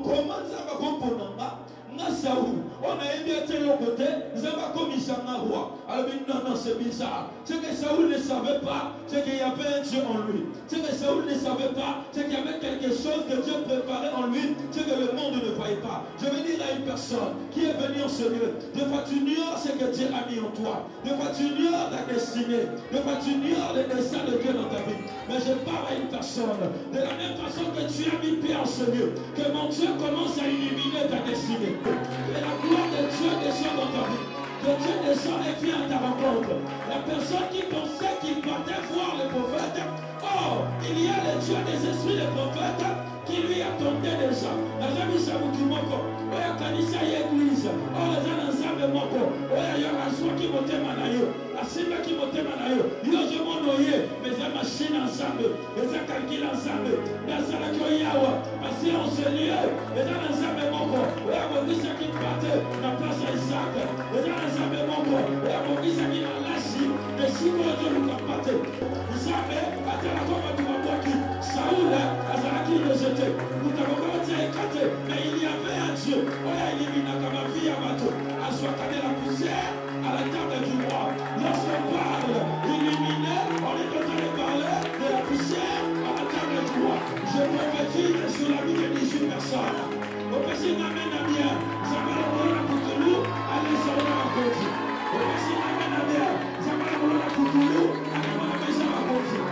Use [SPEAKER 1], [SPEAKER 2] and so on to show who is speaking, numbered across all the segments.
[SPEAKER 1] comment ça va comprendre? Saoul, on a bien tel côté, nous avons commis ça roi. Alors non, c'est bizarre. C'est que Saoul ne savait pas, c'est qu'il y avait un Dieu en lui. C'est que Saoul ne savait pas, c'est qu'il y avait quelque chose que Dieu préparait en lui, c'est que le monde ne voyait pas. Je veux dire à une personne qui est venue en ce lieu, des fois tu ignores ce que Dieu a mis en toi, des fois tu ignores ta destinée, des fois tu ignores le destin de Dieu dans ta vie. Mais je parle à une personne, de la même façon que tu as mis pied en ce lieu, que mon Dieu commence à illuminer ta destinée. Que la gloire de Dieu descend dans ta vie. Que Dieu descend et vient à ta rencontre. La personne qui pensait qu'il partait voir le prophète, oh, il y a le Dieu des esprits des prophètes qui lui attendait déjà. La jamais ça vous dit moko. Oya kanisa l'église. Oh, les gens ensemble moko. Oya ya aswa qui mote manayo. La simba qui mote manayo. Yo je m'en noyé. Mais la machine ensemble. Les gens calculent ensemble. La salle qui yawa. Parce qu'on se lieu. Les gens ensemble moko. Oya bonisa qui partait. La place à Isaac. Les gens ensemble moko. Oya bonisa qui n'a lâché. Les signes de l'Ukapate. Vous savez, à la copa du Mabouaki, Saoul, Azaraki le jeté. Nous t'avons éclaté. Mais il y avait un Dieu. Oya élimina comme un vie à bateau. À soigner la poussière à la table du roi. Lorsqu'on parle illuminé, on est en train de parler de la poussière à la table du roi. Je prophétise sur la vie de 18 personnes. Au passé, n'amène à bien. Ça va le rouler à Poutoulou, allez sur la côte. Au passé, n'amène à bien. Ça va le rouler à Poutoulou, allez sur la maison à côte.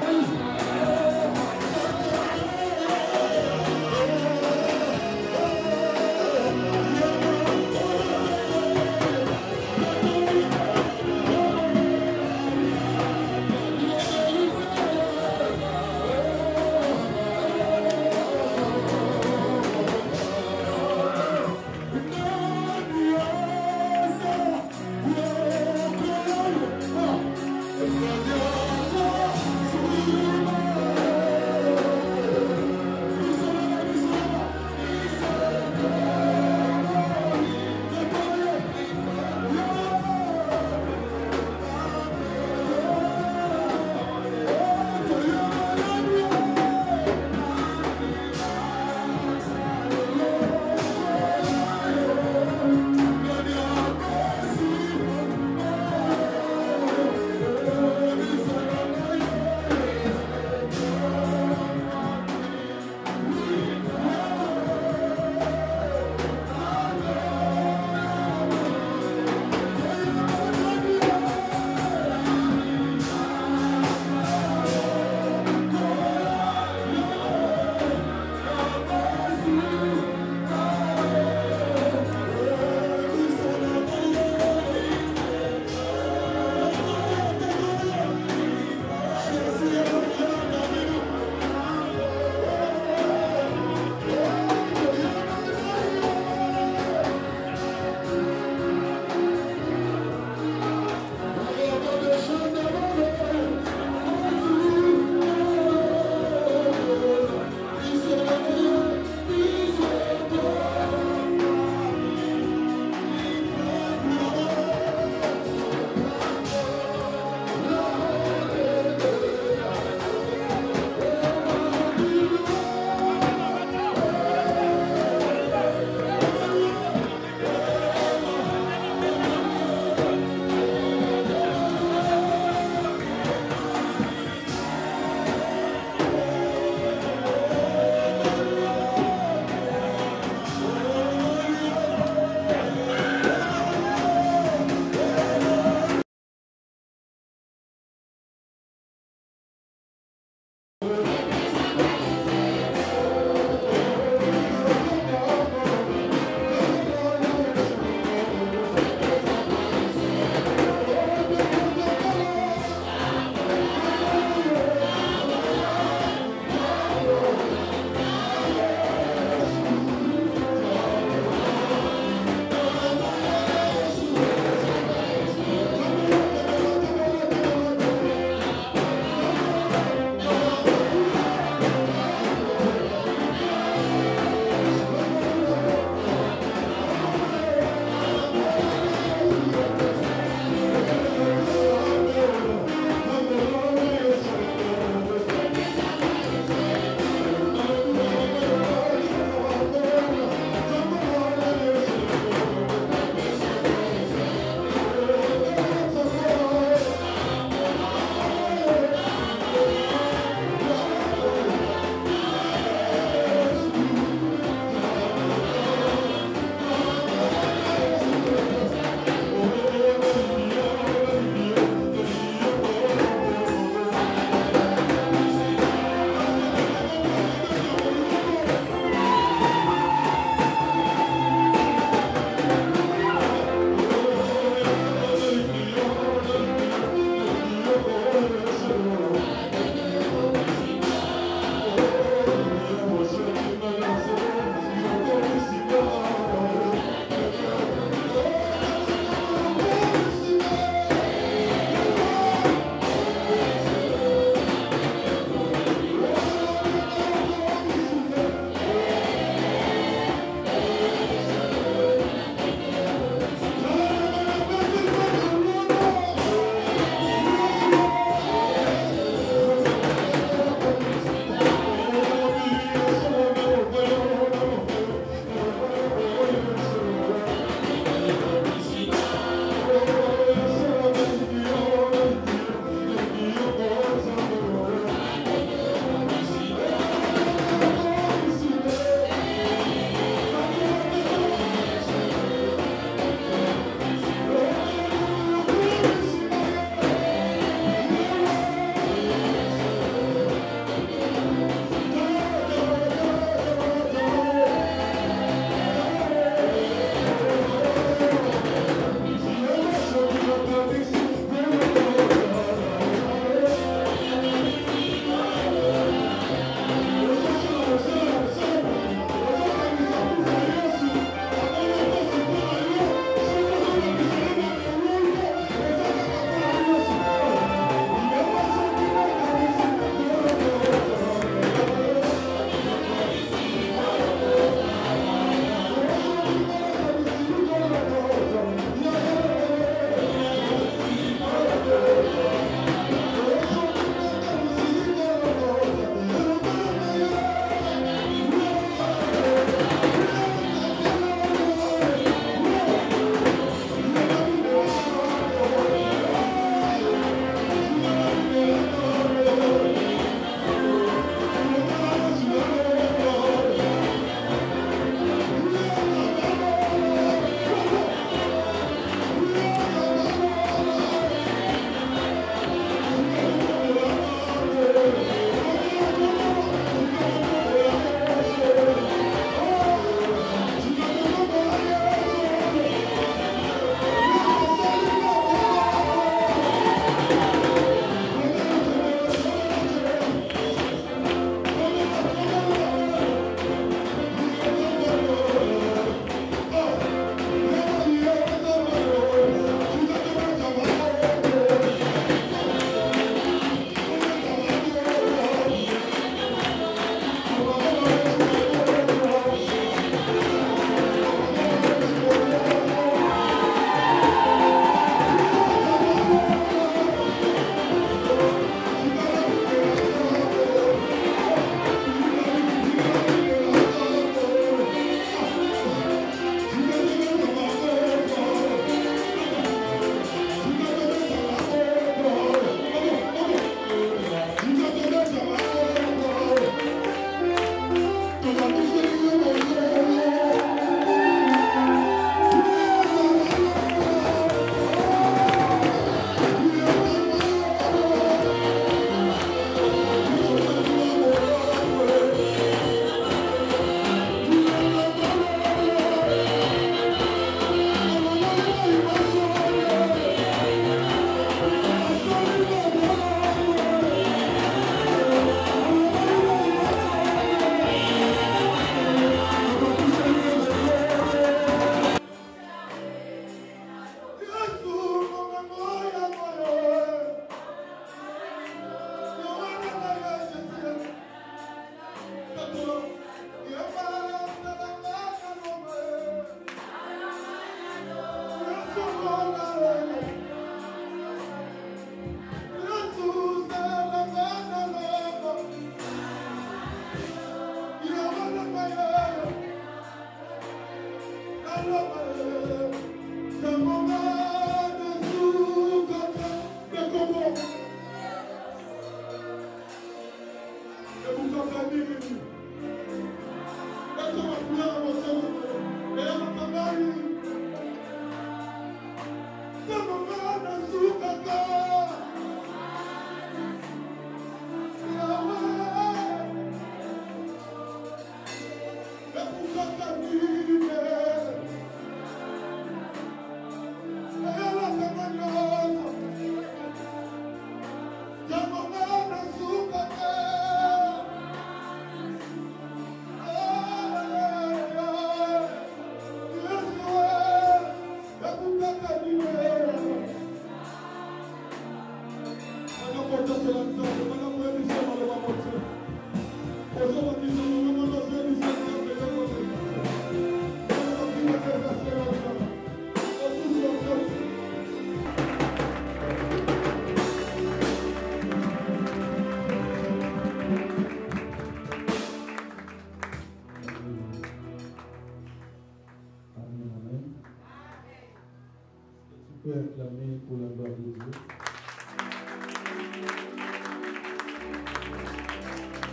[SPEAKER 2] peux acclamer pour la gloire de Dieu.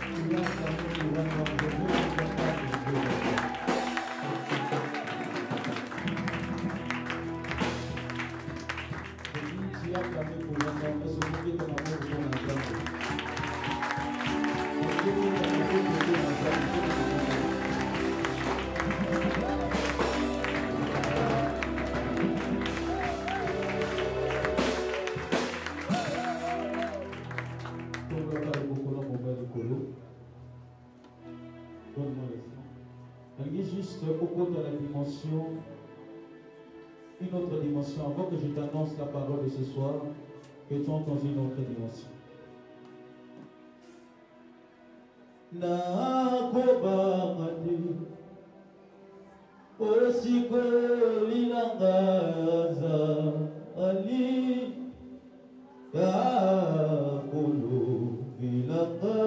[SPEAKER 2] Tu vas acclamer pour la gloire de Dieu. Tu as acclamé pour la gloire de Dieu. C'est ton amour pour ton acclamé. Juste au cours de la dimension, une autre dimension, avant que je t'annonce la parole de ce soir, que tu entres dans une autre dimension. Nakobamati osikolinangaza ali yakulu bilanga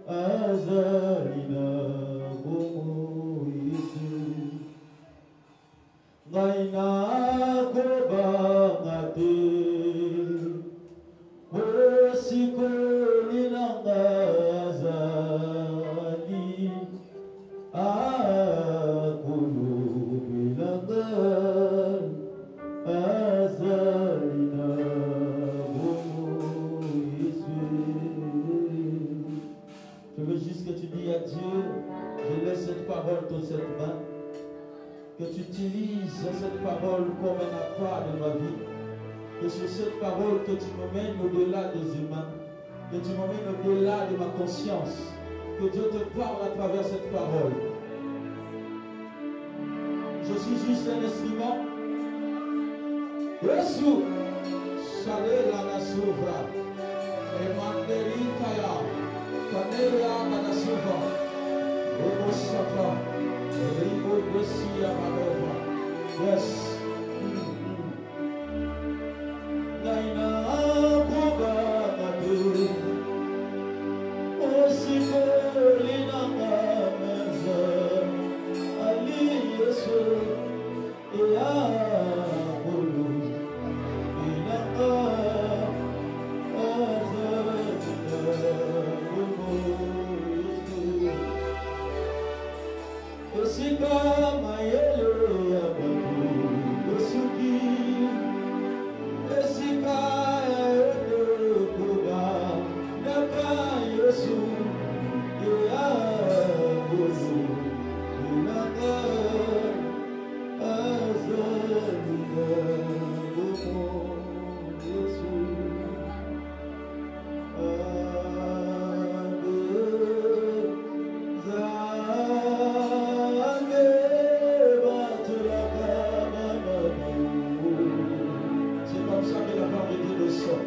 [SPEAKER 2] azalina Gaina kobangate osikolinangaza ali akulu bilanga azalina je veux juste que tu dis à Dieu, je laisse cette parole dans cette main, que tu utilises cette parole comme un appât de ma vie, que sur cette parole que tu m'emmènes au-delà des humains, que tu m'emmènes au-delà de ma conscience, que Dieu te parle à travers cette parole. Je suis juste un instrument. Yesu, Shale la Nasova, Emmanuel Kaya, Kaneya Manasova, Omo Sapa, Ribo Bessia Manova. Yes. Naina Boba Madu, Osiko Lina Maza, Ali Yesu, Ea Bolu, Ilaka, Osika Mayele Ababu, Osuki, Osika Kuba, Naka Yesu, Ea Bosu, Ilaka, Azalina, Bomo, Yesu, c'est comme ça que la parole de Dieu sort.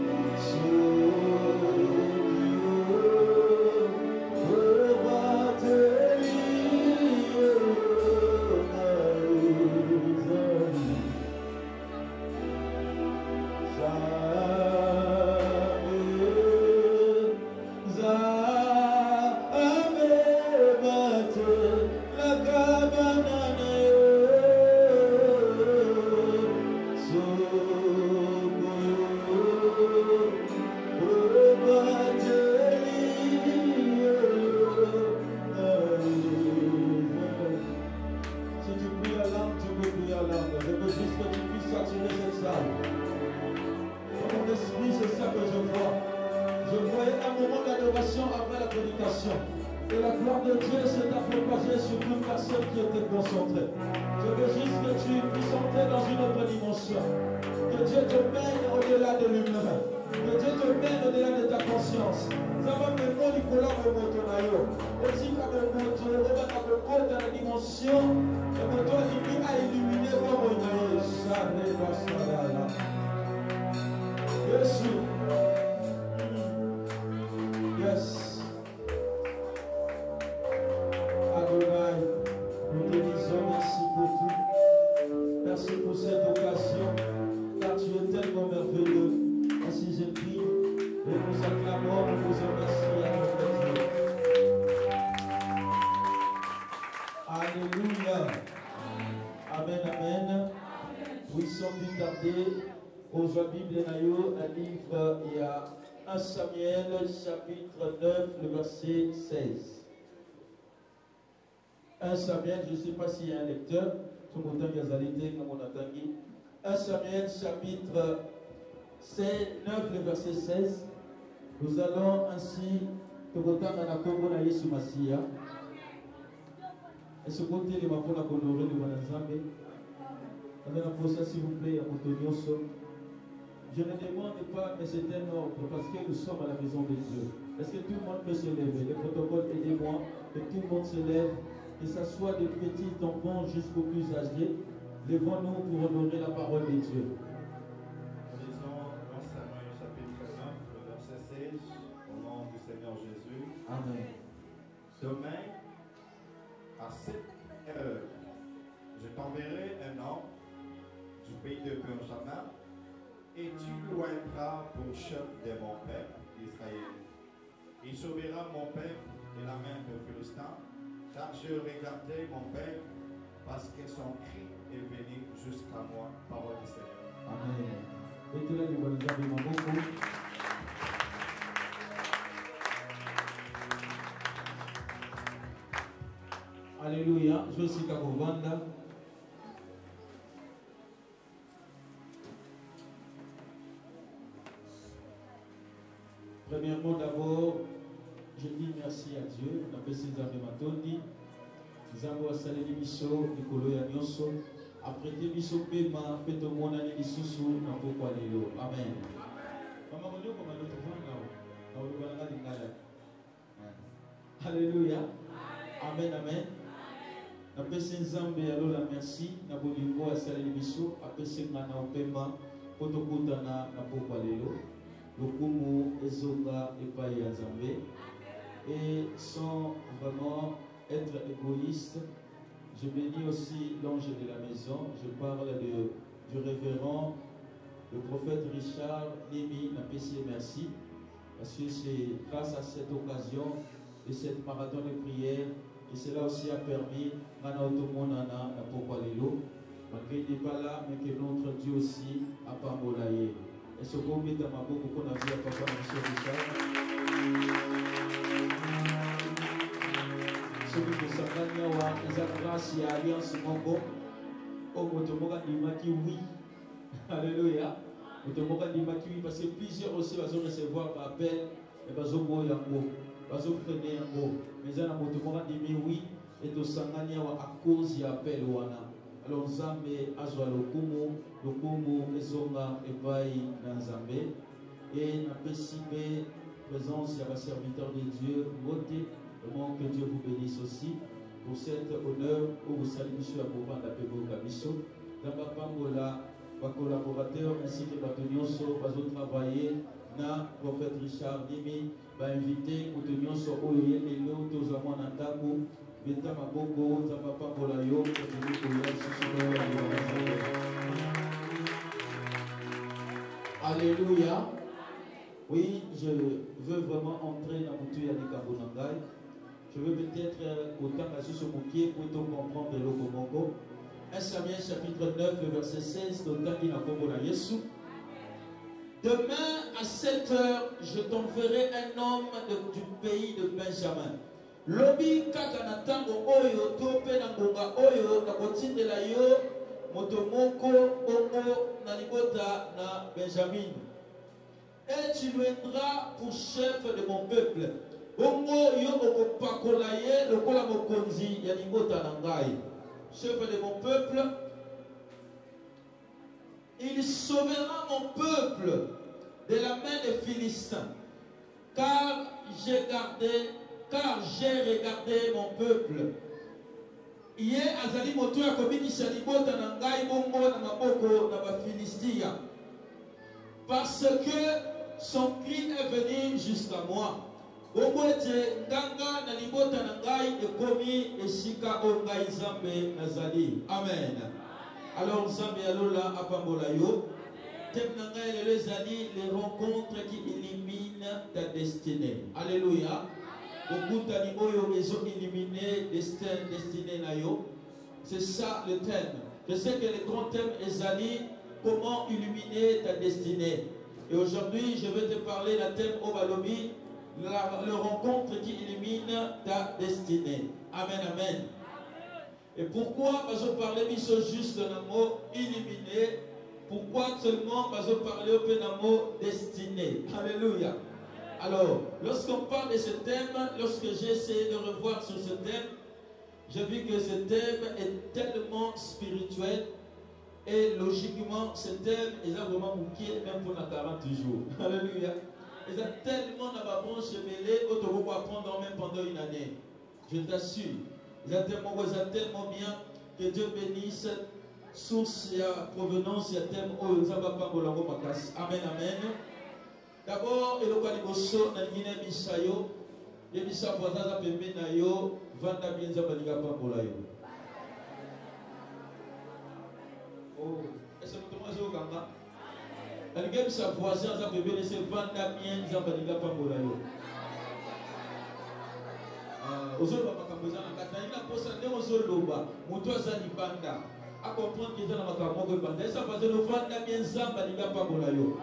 [SPEAKER 2] Oui, sans plus tarder, aux Bible Nayo, un livre, il y a 1 Samuel, chapitre 9, le verset 16. 1 Samuel, je ne sais pas s'il y a un lecteur, 1 Samuel, chapitre 9, le verset 16. Nous allons ainsi te retendre à la Congo na Yesu Masia. Et ce côté, les mapons à honorer le Wanazambe. Avec la procès, s'il vous plaît, à Motonioso. Je ne demande pas, mais c'est un ordre, parce que nous sommes à la maison de Dieu. Est-ce que tout le monde peut se lever? Le protocole, aidez-moi, que tout le monde se lève, que ce soit des petits enfants jusqu'aux plus âgés. Levons-nous pour honorer la parole de Dieu.
[SPEAKER 3] Lisons 1 Samuel chapitre 9, le verset 16, au nom du Seigneur Jésus.
[SPEAKER 2] Amen.
[SPEAKER 3] Demain, à cette heure, je t'enverrai un homme du pays de Benjamin, et tu l'oindras pour chef de mon peuple Israël. Il sauvera mon peuple de la main des Philistins, car je regardais mon peuple, parce que son cri est venu jusqu'à moi, parole du Seigneur.
[SPEAKER 2] Amen. Et tout là, nous allons vous beaucoup. Alléluia. Je suis Kakovanda. Premièrement, d'abord, je dis merci à Dieu. On appelle ces amis Matondi. Nous avons salé l'émission de Koloya Nyoso. Après des missions, Pema, Peto Mona, et Susu, n'a pas quoi l'élo. Amen. Maman, on dit comment nous Alléluia. Amen, amen. Après ces Zambé, alors la merci. N'a pas dit quoi, salé l'émission. Après ces Nana, Pema, Poto Koutana, n'a pas quoi l'élo. Lokumu, Ezoga, et Paya Zambé. Et sans vraiment être égoïste, je bénis aussi l'ange de la maison. Je parle du révérend, le prophète Richard Némi, n'a pas merci. Parce que c'est grâce à cette occasion de cette marathon de prière et cela aussi a permis à notre monde à pourquoi les lots. Malgré qu'il n'est pas là, mais que notre Dieu aussi a pas molaillé. Et ce qu'on met dans ma bouche qu'on a vu à papa M. Richard. Celui de Sakanya, ils ont grâce et alliance Mongo. Oh, Motomoka Dimaki, oui. Alléluia. Motomoka Dimaki, oui, parce que plusieurs aussi vont recevoir l'appel et vont go yango, vont freiner yango. Mais ils ont Motomoka Dimi, oui, et de Sakanya à cause de l'appel wana. Alors, Nzambe azwa lokumu ezonga epai na Nzambe et na pesibe présence de la serviteur de Dieu, voté. Vraiment que Dieu vous bénisse aussi pour cet honneur où vous saluez monsieur Abouba Napego Kamiso. Dans ma pangola, vos collaborateurs ainsi que Batonioso, vos travailler, na prophète Richard Dimi, va inviter Batonioso Oye et l'autre aux amants Nantaku, Beta Maboko, Tama Pangola Yo, Alléluia. Oui, je veux vraiment entrer dans le tuya de Kabonangai. Je veux peut-être autant à ce moquer pour comprendre le Lokomongo. 1 Samuel chapitre 9, le verset 16, demain à 7 heures, je t'enverrai un homme du pays de Benjamin. Lobi kakanatango oyo tope na ngonga oyo na kotindela yo motomoko ongo na libota na Benjamin. Et tu viendras pour chef de mon peuple. Bongo yo okopakolaye lokola mokonzi ya libota na ngai. Chef de mon peuple, il sauvera mon peuple de la main des Philistins, car j'ai regardé mon peuple. Iye azali moto ya kobikisa libota na ngai bongo na maboko na ba Philistia, parce que son cri est venu jusqu'à moi. Bongo ete nganga na libota na ngai ekomi esika o ngai Nzambe nazali. Amen. Alors Nzambe alola apambola yo. Thème na ngai lelo ezali les rencontres qui éliminent ta destinée. Alléluia. C'est ça le thème. Je sais que le grand thème est Ali, comment illuminer ta destinée. Et aujourd'hui, je vais te parler d'un thème au Balobi, la rencontre qui illumine ta destinée. Amen, amen. Et pourquoi je parler juste d'un mot illuminer? Pourquoi seulement je parler d'un mot destiné? Alléluia. Alors, lorsqu'on parle de ce thème, lorsque j'ai essayé de revoir sur ce thème, j'ai vu que ce thème est tellement spirituel et logiquement, ce thème est vraiment bouqué même pour 40 jours. Alléluia. Il a tellement dans ma branche mêlée que tu peux apprendre même pendant une année. Je t'assure. Il a tellement bien que Dieu bénisse source et provenance et thème où nous avons pas bolango makas. Amen, amen. D'abord, il y a des choses dans le Guinée-Bissau. Les Bissau voisins à Pembe na yo, vanda bien zabaliga pas pour la yo. Oh, est-ce que vous commencez au Ganga? La Guinée-Bissau voisins à Pembe na yo, vanda bien zabaliga pas pour la yo. Aujourd'hui, on va commencer à faire une pause de Mozoloba, Moutoisa Libanda, à comprendre qu'ils ont la Macamogo Banda. Ça va se le vendre bien Zambaliga Pamolayo.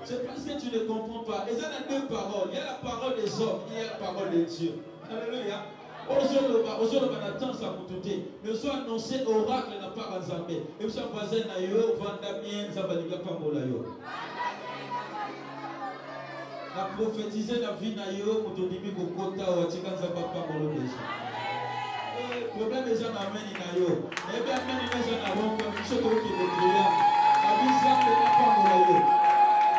[SPEAKER 2] C'est parce que tu ne comprends pas. Il y a deux paroles. Il y a la parole des hommes, il y a la parole de Dieu. Alléluia. Aujourd'hui, on attend ça pour tout. Mais soit annoncé oracle n'a pas Zambé. Et vous savez, voisin na yo, vendre bien Zambaliga Pamolayo. La prophétiser la vie na yo mutodimi kokota wa tikanza papa molo déjà. Problème est en amen na yo. Et bien amen na zo na rongo mchoto ki de prière. La vie ça ne va pas molo.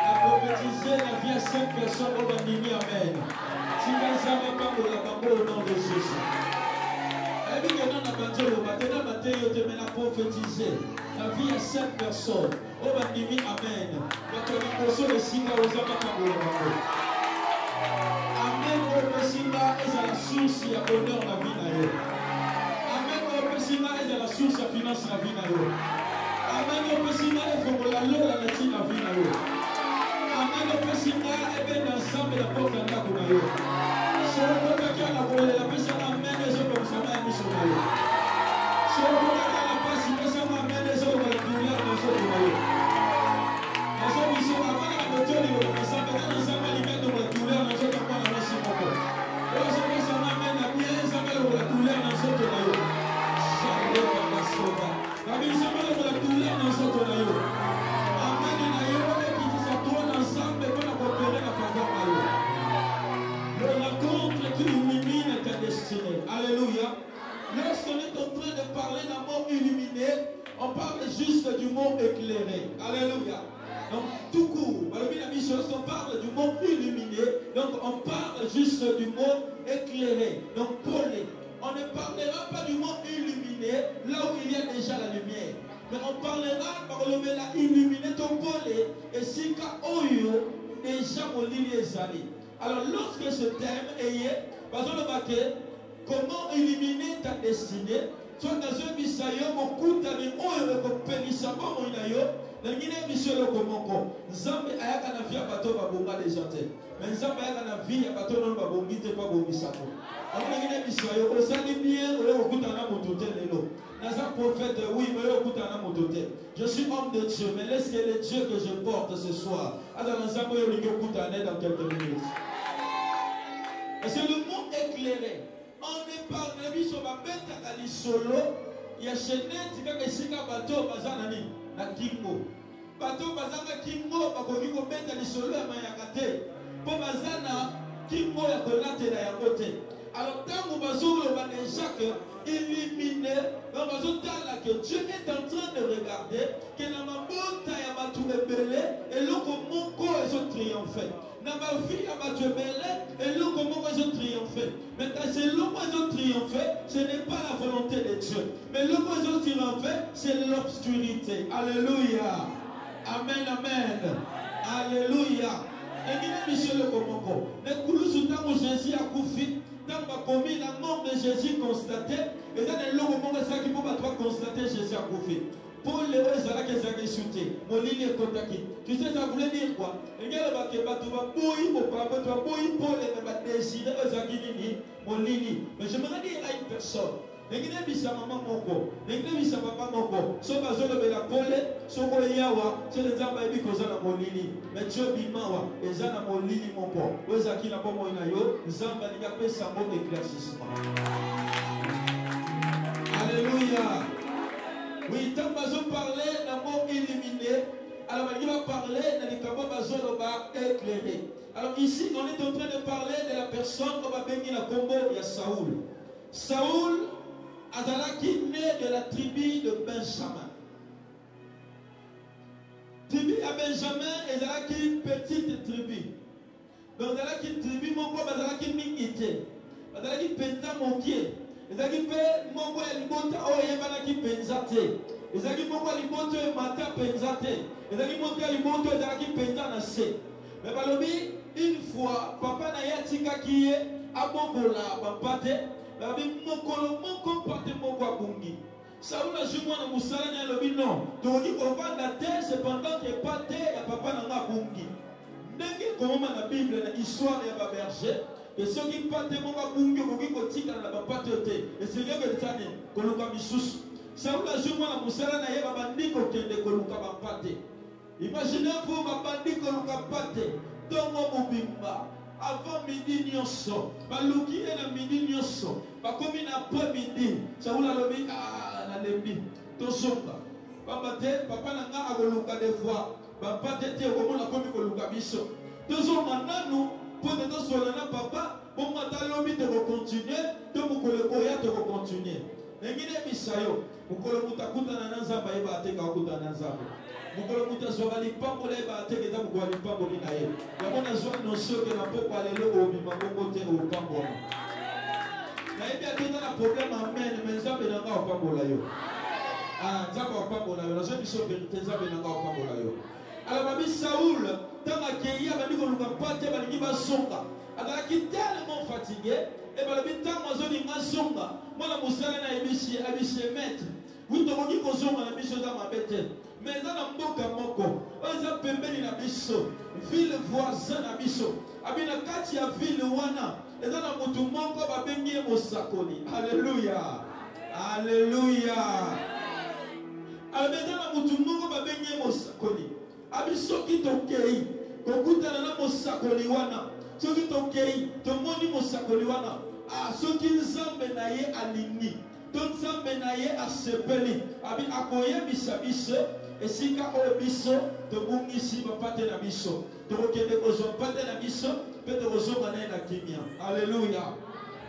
[SPEAKER 2] La prophétiser la vie à 5 personnes au bandimi amen. Tikanza papa molo au nom de Jésus. Et bien que dans la bataille batena bataille yo te mena prophétiser la vie à 5 personnes. Oh bandimi amen. Quand on est le singa aux hommes amen. Oh singa est à la source et à bonheur la vie na yo. Amen. Oh singa est à la source à finance la vie na yo. Amen. Oh singa est pour la loi la latine la vie na yo. Amen. Oh singa est bien ensemble la porte à la kuna yo. C'est le porte qui a la boule la personne amen les autres comme ça na mission na yo. C'est le porte qui a la passe mais ça amen les autres la douleur dans ce na yo. Alléluia. Lorsqu'on est en train de parler d'un mot illuminé, on parle juste du mot éclairé. Alléluia. Donc, tout court, lorsqu'on parle du mot illuminé, donc on parle juste du mot éclairé, donc polé. On ne parlera pas du mot illuminé là où il y a déjà la lumière. Mais on parlera par le mot illuminé, ton polé, et si ka oyo, déjà mon ligne est sali. Alors, lorsque ce thème est, par exemple, comment illuminer ta destinée, soit dans un bisayo, mon coup d'amis, oyo, ko pelisa, bon, inayo. Monsieur le Komoko, Nzambe ayaka na vie bato babonga déjà te. Mais Nzambe ayaka na vie bato non babongi te pas bongisako. Alors ngine bisayo osali bien ole okuta na motote lelo. Naza prophète oui mais okuta na motote. Je suis homme de Dieu mais laisse que le Dieu que je porte ce soir. Alors Nzambe yo lingi okuta na dans quelques minutes. Et c'est le mot éclairé. On ne parle de biso ba beta kali solo ya chenette kaka sika bato bazana ni. Na kingo bato bazanga kingo bakoki kobeta lisolo ya mayaka te po bazana kingo ya kolatela yango te. Alors tango bazoloba déjà que illuminé donc bazotala que Dieu est en train de regarder que na mabota ya bato ebele eloko moko ezotriomphe na bavi ya bato ebele eloko moko ezotriomphe. Mais quand c'est l'homme ezotriomphe, ce n'est pas la volonté de Dieu, mais l'homme ezotriomphe, c'est l'obscurité. Alléluia. Amen, amen. Alléluia. Et bien, monsieur le Komoko, les coulous où Jésus a couffé, tant commis la mort de Jésus constaté, et dans les longs moments, ça qui peut pas constater Jésus a couffé. Pour les Zara qui ont sauté, mon ligne est contactée. Tu sais, ça voulait dire quoi? Il y a le baquet, tu vas bouillir au papa, tu vas bouillir pour les désirer aux aguilini, mon ligne. Mais je me dis à une
[SPEAKER 1] personne. N'engine bisa maman moko, n'engine bisa papa moko. So bazolo bela pole, so ko yawa, so le nzamba ebi koza na molili. Mais Dieu bimawa, eza na molili moko. Oza ki na bomo ina yo, nzamba li pesa mo éclaircissement. Alléluia. Oui, tant bazo parler d'un mot illuminé, alors il va parler d'un likambo bazolo ba éclairé. Alors ici, on est en train de parler de la personne qu'on va bénir la combo, il y a Saoul. Saoul Azalaki né de la tribu de Benjamin. Tribu à Benjamin, Azalaki une petite tribu. Donc Azalaki une tribu, mon quoi, Azalaki mingité. Azalaki penta mon pied. Azalaki pe mon quoi, libota o yebanaki penzate. Azalaki mon quoi, libota mata penzate. Azalaki mon quoi, libota Azalaki penta na se. Mais balobi, une fois, papa na yatika qui est à Bongola, papate. Moko pate moko abungi. Saoul a joué na musala na lobi non. Donc on va na terre cependant que pate ya papa na abungi. Ndenge comme na Bible na histoire ya ba berger que ceux qui pate moko abungi koki kotika na ba pate te. Et c'est que tane koluka misusu. Saoul a joué na musala na ye ba bandiko kende koluka ba pate. Imaginez-vous ba bandiko koluka pate. Dongo mobimba. Avant midi nyonso, baluki na midi nyonso, bakomi na après midi, Saoul alobi na lembi, tosonga. Babate, papa nanga akoluka des fois, babate te komona komi koluka biso. Tozonga nanu, po de tosola na papa, bon mata lobi te continuer, to mukole koya te continuer. Ngine bisayo, mukolo mutakuta na nzamba yeba te ka kuta na nzamba. Mukolo mutazwa lipambo leba teke ta mukolo lipambo lina ye. Yabona zwa notion que na poko alelo obi makongo te o pambo. Na yebi atenda na problème amen mais nzambe na nga o pambo la yo. Ah nzambe o pambo la yo. Na zwa biso vérité nzambe na nga o pambo la yo. Alors babi Saoul tanga keya bandi ko luka pate balingi basonga. Azalaki tellement fatigué et balobi tango azoni ngasonga. Mwana musala na ebishi maître. Vous devez vous zonga na biso za mabete. Mais dans la mboka moko, oza pembeni na biso, ville voisin na biso. Abina kati ya ville wana, eza na mutu moko babengi mosakoli. Alléluia. Alléluia. Abeza na mutu moko babengi mosakoli. Abiso ki tokei, kokutana na mosakoli wana. Soki tokei, tomoni mosakoli wana. Ah, soki nzambe na ye alini. Ton nzambe na ye asepeli. Abi akoye bisabiso. Et si ka o biso to bungisi bapate na biso to kende ko zo pate na biso pe to zo ngana na kimia. Alléluia.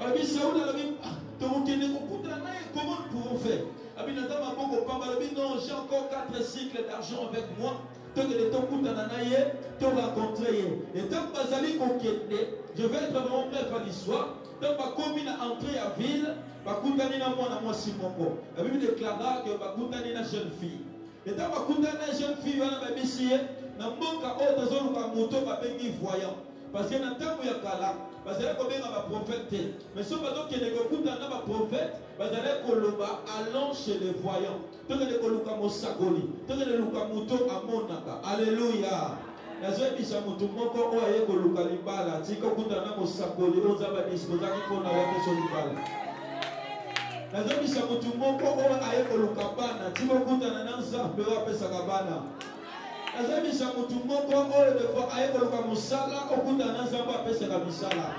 [SPEAKER 1] Abi Saoul alabi to kende ko kuta na comment nous pouvons faire? Abi nata maboko pamba alabi non, j'ai encore 4 cycles d'argent avec moi. To kende to kuta na ye to rencontrer. Et tant bazali ko kende, je vais être vraiment bref à l'histoire. Donc ma commune a entré à ville, bakutani na mwana mwasi moko. La Bible déclara que bakutani na jeune fille. Et dans ma condamnée jeune fille, on a béni, na mboka o tozolu ka moto ba bengi voyant. Parce que na tango ya kala, parce que ko benga ba prophète. Mais so ba donc ne ko kutana ba prophète, bazale ko loba allons chez les voyants. To ne ko luka mosakoli, to ne luka moto amonaka. Alléluia. Na zo bisa moto moko o aye ko luka libala, tika kutana mosakoli, o za ba disposa ki ko na wate so libala. Nazobisa mutu moko o aye koluka bana timo kutana na nzambe wa pesa kabana. Nazobisa mutu moko o defo aye koluka musala okutana na nzambe wa pesa kabisala.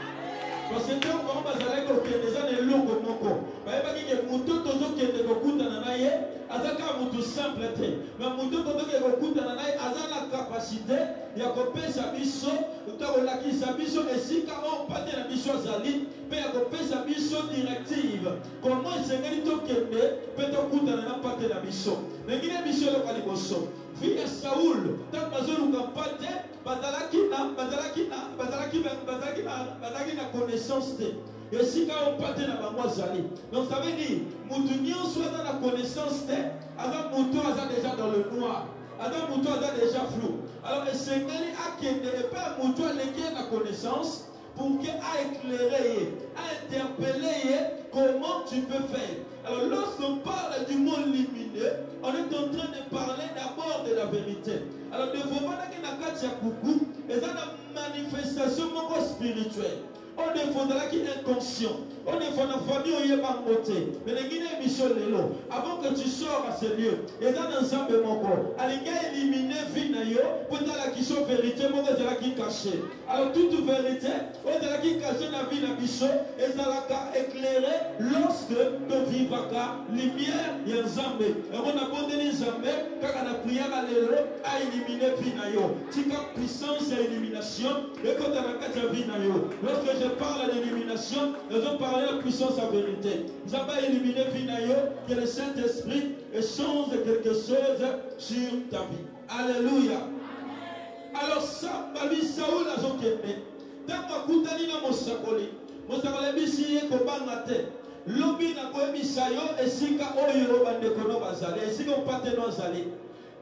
[SPEAKER 1] Parce que tant qu'on va aller au Kénéza ne longo moko. Ba ba ki mutu tozo kende kokutana na ye azaka mutu simple te. Mais mutu tozo ke kokutana na ye azana capacité ya kopesa biso utakola kisa biso esika o pate na biso azali pe ya kopesa biso directive. Comment sengeli to kende pe to kutana na pate na biso. Ngine biso lo kaliboso. Fille Saoul, tant bazolu kampate, bazalaki na connaissance te. Et si quand on pate na bango zali. Donc ça veut dire, moutounion soit dans la connaissance te, avant mouton aza déjà dans le noir. Avant mouton aza déjà flou. Alors le Seigneur a kende et pas mouton a la connaissance pour qu'il a éclairé, a interpellé comment tu peux faire. Alors lorsqu'on parle du monde lumineux, on est en train de parler d'abord de la vérité. Alors ne faut pas que na kati ya kuku, et ça la manifestation moko spirituelle. On ne faudra qu'il est inconscient. On est dans la famille, on y est pas côté. Mais les Guinéens, Michel Lelo, avant que tu sors à ce lieu, et dans l'ensemble, mon corps, allez éliminer Vinayo, pour dans la question vérité, mon de la qui caché. Alors, toute vérité, on de la qui caché la vie, la Michel, et ça l'a éclairé lorsque nous vivons la lumière, il y a un Zambé. Et on a abandonné Zambé, car on a prié à Lelo, à éliminer Vinayo. Tu as puissance et élimination, et quand on a quatre Vinayo. Lorsque je parle d'élimination, nous allons parler de la puissance à vérité. Nous avons éliminé Vinayo, que le Saint-Esprit change quelque chose sur ta vie. Alléluia. Alors ça, Babi Saoul a son kémé. Tant que Koutani na Mosakoli, Mosakoli bisiye kobangate. Lobi na koemisayo esika oyo bandekono bazali, esika opateno azali.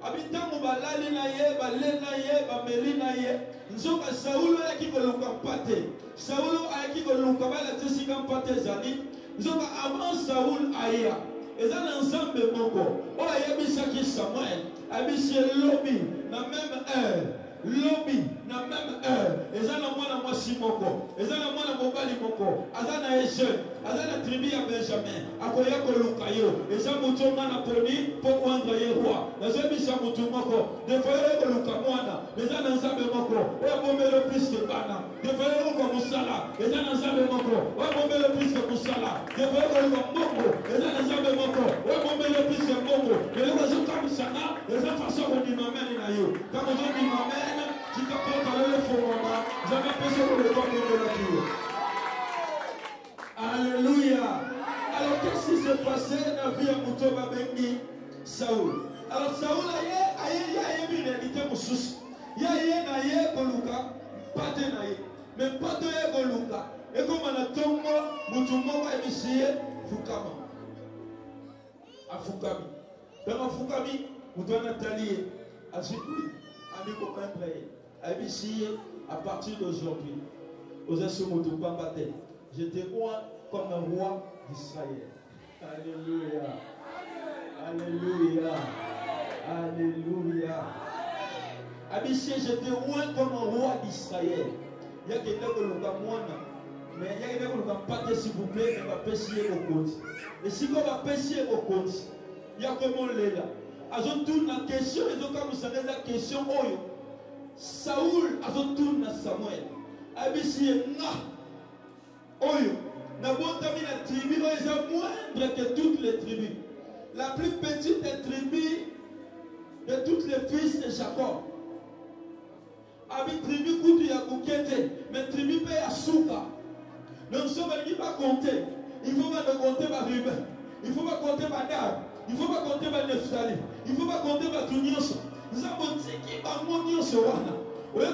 [SPEAKER 1] Abitango balali na ye, balé na ye, bameli na ye. Nzoka Saoul ayaki koluka mpate. Saoul ayaki koluka bala tesika mpate zali. Nzoka avant Saoul aya. Eza na nzambe moko. O ayebisaki Samuel. Abisi lobi na même heure. Lobi na même heure. Eza na mwana mwasi moko. Eza na mwana mobali moko. Aza na jeune. Aza na tribu ya Benjamin. Akoya koluka yo. Eza mutu na poni pour rendre ye roi. Nazebisa mutu moko. Defoye koluka mwana. Eza na nzambe moko. O bombelo plus que bana. Defoye ko musala. Eza na nzambe moko. O bombelo plus que musala. Defoye koluka moko. Eza na nzambe moko. O bombelo plus que moko. Eloko zo kamisana. Eza façon ko di mamene na yo. Kama zo di mamene. Tu t'as pas parlé le faux moment. Jamais pensé pour le corps de la vie. Alléluia. Alors qu'est-ce qui s'est passé dans la vie de Moutoba Bengi Saoul? Alors Saoul a une réalité moussous. Il y a une Koluka, pas de naïe. Mais pas de Koluka. Et comme on a tombé, Moutouma a initié Fukama. À Fukami. Dans Fukami, Moutouma Nathalie, à Zikoui, à Nikopan Play. À partir d'aujourd'hui, je te vois comme un roi d'Israël. Alléluia. Alléluia. Alléluia. Abissi, je te vois comme un roi d'Israël. Il y a quelqu'un qui l'a mais il y a quelqu'un qui l'a pas, s'il vous plaît, mais va pêcher au compte. Et si on va pêcher au compte, il y a comment on est là. Ils ont toute la question, ils ont comme vous savez la question. Saoul a retourné à Samuel. Abissi na oyo na botami la tribu est moindre que toutes les tribus. La plus petite des tribus de toutes les fils de Jacob. Abi tribu kutu ya Bukete, mais tribu pe ya Souka. Nous ne sommes pas compter. Il faut pas compter par Ruben. Il faut pas compter par Gad. Il faut pas compter par Nephtali. Il faut pas compter par Tunyos. Nous avons dit qu'il va mourir ce wana. Vous avez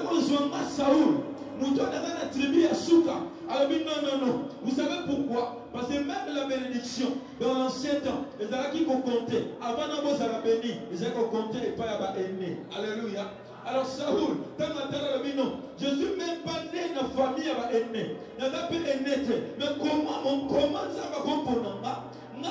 [SPEAKER 1] Saoul. Nous avons la tribu à Souka. Alors, non. Vous savez pourquoi? Parce que même la bénédiction, dans l'ancien temps, les gens qui ont compté, avant d'avoir la béni, ils ont compté et pas à aîné. Alléluia. Alors, Saoul, dans la terre, je ne suis même pas né dans la famille à aîné. Je n'ai pas aîné. Mais comment ça va comprendre?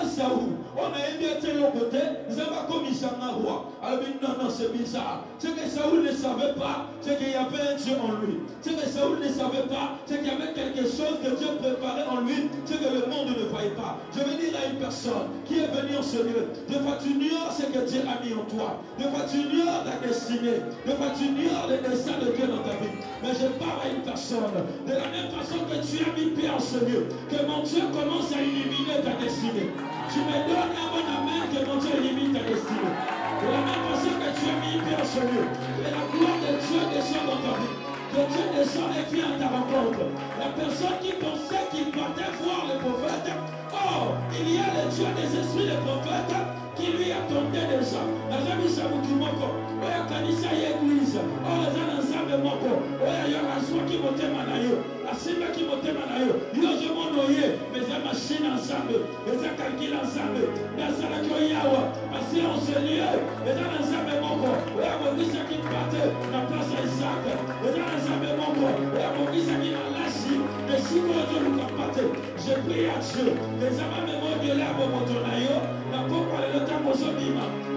[SPEAKER 1] Saoul, on a aimé à l'autre côté, nous avons commis ça en roi. Alors, non, c'est bizarre. Ce que Saoul ne savait pas, c'est qu'il y avait un Dieu en lui. Ce que Saoul ne savait pas, c'est qu'il y avait quelque chose que Dieu préparait en lui, ce que le monde ne voyait pas. Je veux dire à une personne qui est venue en ce lieu, des fois tu ignores ce que Dieu a mis en toi. Des fois tu ignores ta destinée. Des fois tu ignores le destin de Dieu dans ta vie. Mais je parle à une personne, de la même façon que tu as mis paix en ce lieu, que mon Dieu commence à illuminer ta destinée. Tu me donnes un bon amen que mon Dieu illumine ta destinée. De la même façon que tu as mis paix en ce lieu, que la gloire de Dieu descend dans ta vie. Que Dieu descend et vient à ta rencontre. La personne qui pensait qu'il partait voir le prophète, oh, il y a le Dieu des esprits des prophètes qui lui attendait déjà. La jamais ça vous tout moko. Oya kanisa l'église. Oh, les gens ensemble moko. Oya yorazwa qui mote manayo. Asimba qui mote manayo. Yo je monoye. Mais la machine ensemble. Les gens calculent ensemble. Dans la koyawa. Parce qu'on se lieu. Les gens ensemble moko. Oya mokisa qui partait. La place à Isaac. Les gens ensemble moko. Oya mokisa qui m'a lâché. Mais si vous êtes le partait. Je prie à Dieu. Les amants me vont gueuler à mon motonayo. La popa le temps aux hommes.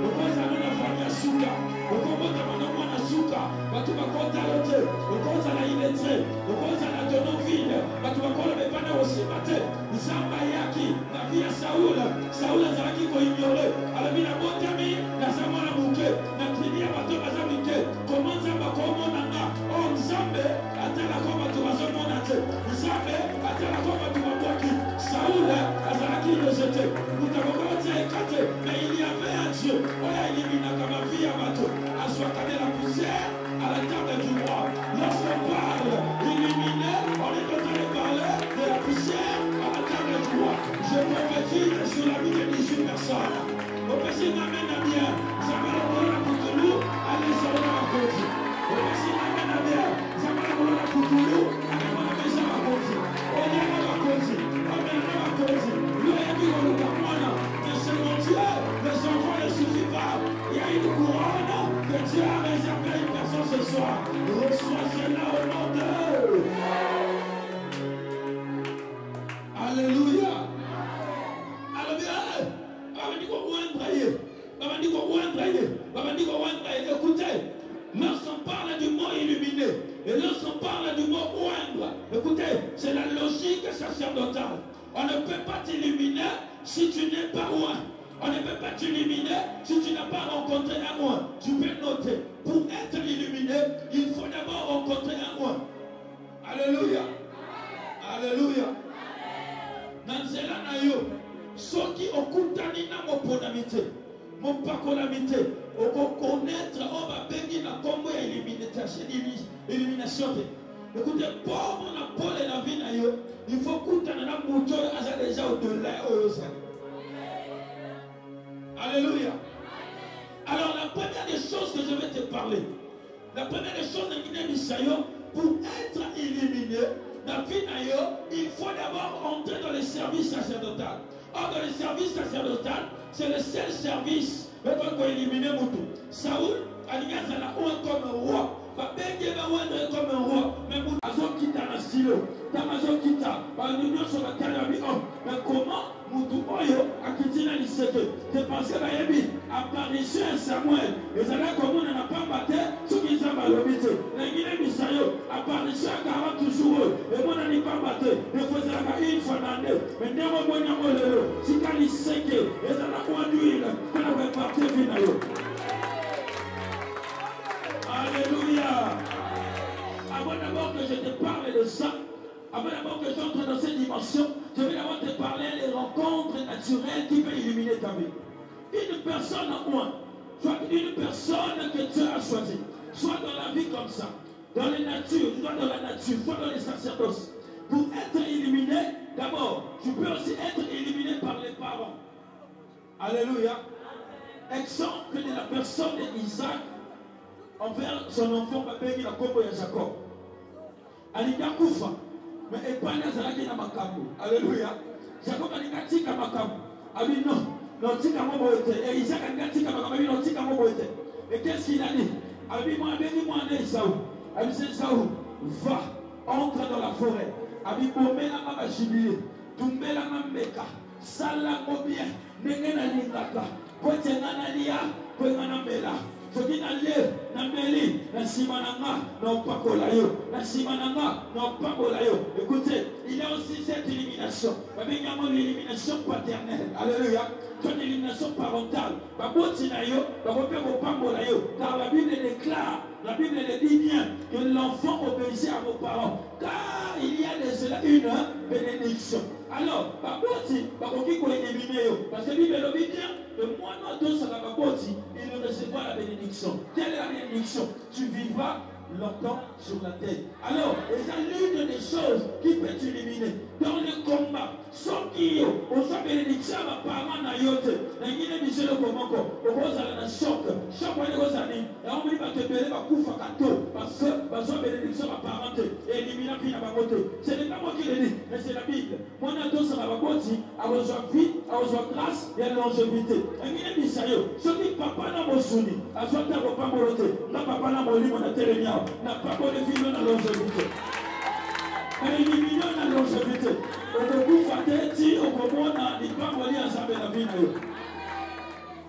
[SPEAKER 1] Ukoza na famia suka. Ukomota mwana suka. Watu bakota lote. Ukoza na ilete. Ukoza na tono vile. Watu bakola bepana osibate. Saoul azalaki ko ignorer. Alors il a botami na sama na buke na tribu ya bato bazamike. Comment ça va komona nga? Oh Nzambe atala ko bato bazomona te. Nzambe atala ko bato baboki. Saoul azalaki rejeté. Mutakokote ekate. Mais il y avait un Dieu. Oya elimina kama vie ya bato. Aswaka de la poussière à la table du roi. Lorsqu'on parle illuminé, on est en train de parler de la poussière à la table du roi. Je prophétise sur la vie de 18 personnes. Au passé, m'amène à bien. Ça va le rôle à Poutoulou, allez sur la côte. Au passé, m'amène à bien. Ça va le rôle à Poutoulou, allez sur la maison à côte. On y a la côte. On y a la côte. Lui, il y a dit qu'on le camoine. Que c'est mon Dieu. Les enfants ne suffisent pas. Il y a une couronne que Dieu a réservée à une personne ce soir. Reçois cela au nom de. Alléluia. Écoutez, lorsqu'on parle du mot illuminé et lorsqu'on parle du mot oindre, écoutez, c'est la logique sacerdotale. On ne peut pas t'illuminer si tu n'es pas oint. On ne peut pas t'illuminer si tu n'as pas rencontré un oint. Tu peux noter, pour être illuminé, il faut d'abord rencontrer un oint. Alléluia. Alléluia. Nanzela na yo. Soki okutani na moponamite, mopakolamite, okokonnaître, on va bénir la combo et illumination. Écoutez, pour mon Paul et la vie na yo, il faut kutana na mouto aza déjà au-delà. Alléluia. Alors la première des choses que je vais te parler, la première des choses de Guinée Bissayo, pour être illuminé, dans vie na yo, il faut d'abord entrer dans le service sacerdotal. Or, dans le service sacerdotal, c'est le seul service qu'on peut éliminer Moutou. Saoul, Alias a la honte comme un roi. Comme un roi. Mais Moutou, Azokita na stylo. Tamazokita, l'union sur la terre de l'homme. Mais comment Moutou Oyo a quitté la lycée? C'est parce que Bayebi, apparition à Samuel, les allants comme on n'a pas battu, ceux qui sont malobité. Les Guinéens Bissayo, apparition à 40 jours, et moi n'a pas battu. Il faut faire une fois dans l'année. Mais non, moi, on n'a pas si quand il sait que les allants ont d'huile, on a parti finalement. Alléluia. Avant d'abord que je te parle de ça, avant d'abord que j'entre dans cette dimension, je vais d'abord te parler des rencontres naturelles qui peuvent illuminer ta vie. Une personne en moins, soit une personne que Dieu a choisie, soit dans la vie comme ça, dans les natures, soit dans la nature, soit dans les sacerdoces. Pour être illuminé, d'abord, tu peux aussi être illuminé par les parents. Alléluia. Exemple de la personne d'Isaac envers son enfant, Babé, la combo de Jacob. Alika Koufa, mais Epana Zalaki na Makabu. Alléluia. Jacob a dit Tika Makabu. Abi non, Tika Moboete. Et Isaac a dit Tika Makabu, non, Tika Moboete. Et qu'est-ce qu'il a dit? Abi moi, Esaou. Abi c'est Esaou, va, entre dans la forêt. Abi Bomela Mama Jubilé, Tumbela Mambeka, Sala Mobien, Negena Ningaka, Potengana Lia, Potengana Mela. Soki na le na meli na simananga na opakola yo na simananga na opakola yo. Écoutez, il y a aussi cette élimination. Babengamo l'élimination paternelle. Alléluia. Ton élimination parentale. Baboti na yo, babope opambola yo. Car la Bible déclare, la Bible dit bien que l'enfant obéissait à vos parents. Car il y a de cela une bénédiction. Alors, baboti, baboki ko éliminer yo. Parce que la Bible dit bien que moi non tous ça va baboti. Il recevra la bénédiction. Quelle est la bénédiction? Tu vivras longtemps sur la terre. Alors, il y a l'une des choses qui peut t'éliminer dans le combat. Sauf qu'il y a une bénédiction à parents na yote. Na Guinée Michel Komoko, au rose à la choc, chaque fois les années, et on dit que tu peux pas couper kato parce que besoin bénédiction à parents et éliminer puis na bakote. Ce n'est pas moi qui le dis, mais c'est la Bible. Moi na tous à la bakoti, à vos vie, à vos grâce et à longévité. Et Guinée Michel, ce qui papa na mosuni, à soit ta papa molote, na papa na moli mon terrenia, na papa de vie na longévité. Éliminons la longévité. Au début,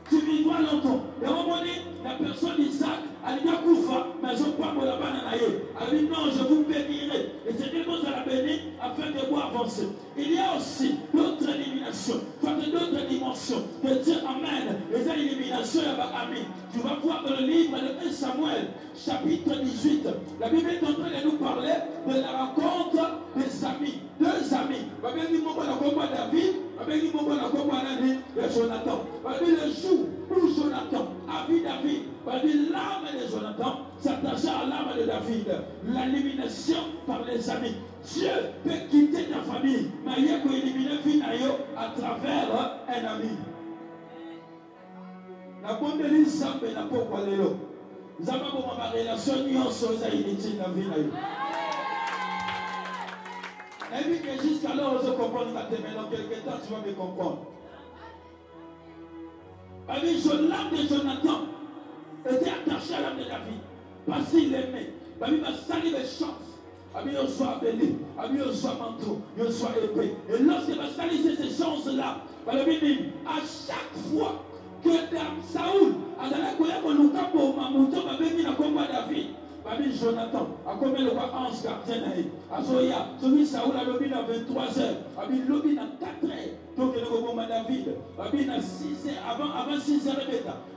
[SPEAKER 1] tu vivras longtemps. Et au moment donné, la personne Isaac, elle dit Koufa, mais je ne peux pas me la bananayer. Elle dit non, je vous bénirai. Et c'est quelque chose à la bénir afin de vous avancer. Il y a aussi d'autres éliminations, d'autres intervention que Dieu amène, les éliminations, amis. Tu vas voir dans le livre de 1 Samuel, chapitre 18. La Bible est en train de nous parler de la rencontre des amis. Deux amis. David, Jonathan. Le jour où Jonathan a vu David, l'âme de Jonathan s'attacha à l'âme de David. L'élimination par les amis. Dieu peut quitter ta famille, mais il peut éliminer Finayo à travers un ami. La bonne église, ça n'a pas quoi les lots. Nous avons ma relation, nous sommes à l'unité de la vie. Et puis que jusqu'alors, je comprends que dans quelques temps, tu vas me comprendre. L'âme de Jonathan était attachée à l'âme de David. Parce qu'il l'aimait. Il m'a sali les chances. Il soit béni, il soit manteau, il soit épée. Et lorsqu'il va salir ces chances-là, à chaque fois que Saoul a David, Jonathan a commis le roi ange gardien. Azoya, celui Saoul a lobby dans 23h, a mis lobby dans 4h. Donc il y a David, a mis dans 6h, avant 6h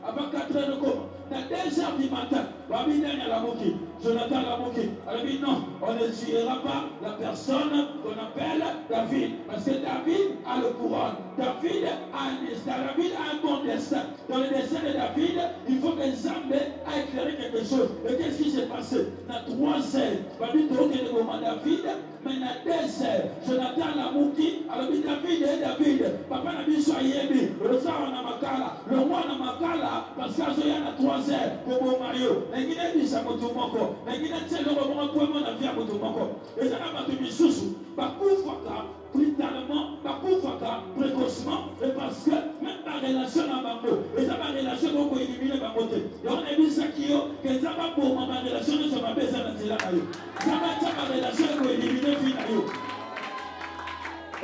[SPEAKER 1] avant 4h de coma. Dans 2h du matin, a mis dans la moquille. Jonathan l'a moqué. Elle a dit non, on ne tuera pas la personne qu'on appelle David. Parce que David a le couronne. David a un bon destin. Dans le destin de David, il faut que Zambé a éclairé quelque chose. Et qu'est-ce qui s'est passé? Dans 3 heures, David mais dans 2 heures, Jonathan l'a moqué. Elle a dit David, papa n'a dit soyez le roi n'a makala, le roi n'a makala, parce qu'il y a 3 heures pour mon Mario. Mais il a dit ça, mon tout mon corps. Mais il a dit le roi pour mon avis à mon tout mon corps. Et ça n'a pas tenu sous. Brutalement, précocement, et parce que même la relation à Bango, et ça va relation pour éliminer Bango. Et on a vu ça qui est, que ça va pour ma relation de sa bébé, ça va ma relation pour éliminer Finayo.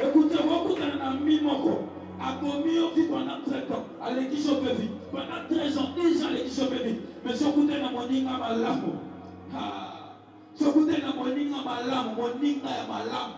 [SPEAKER 1] Écoutez, vous avez un ami moko. A commis au vide pendant 30 ans, à l'église au pévi. Pendant 13 ans, 10 ans à l'église au pévi. Mais si vous avez un moninga malamu, si vous avez un moninga malamu, moninga ya malamu.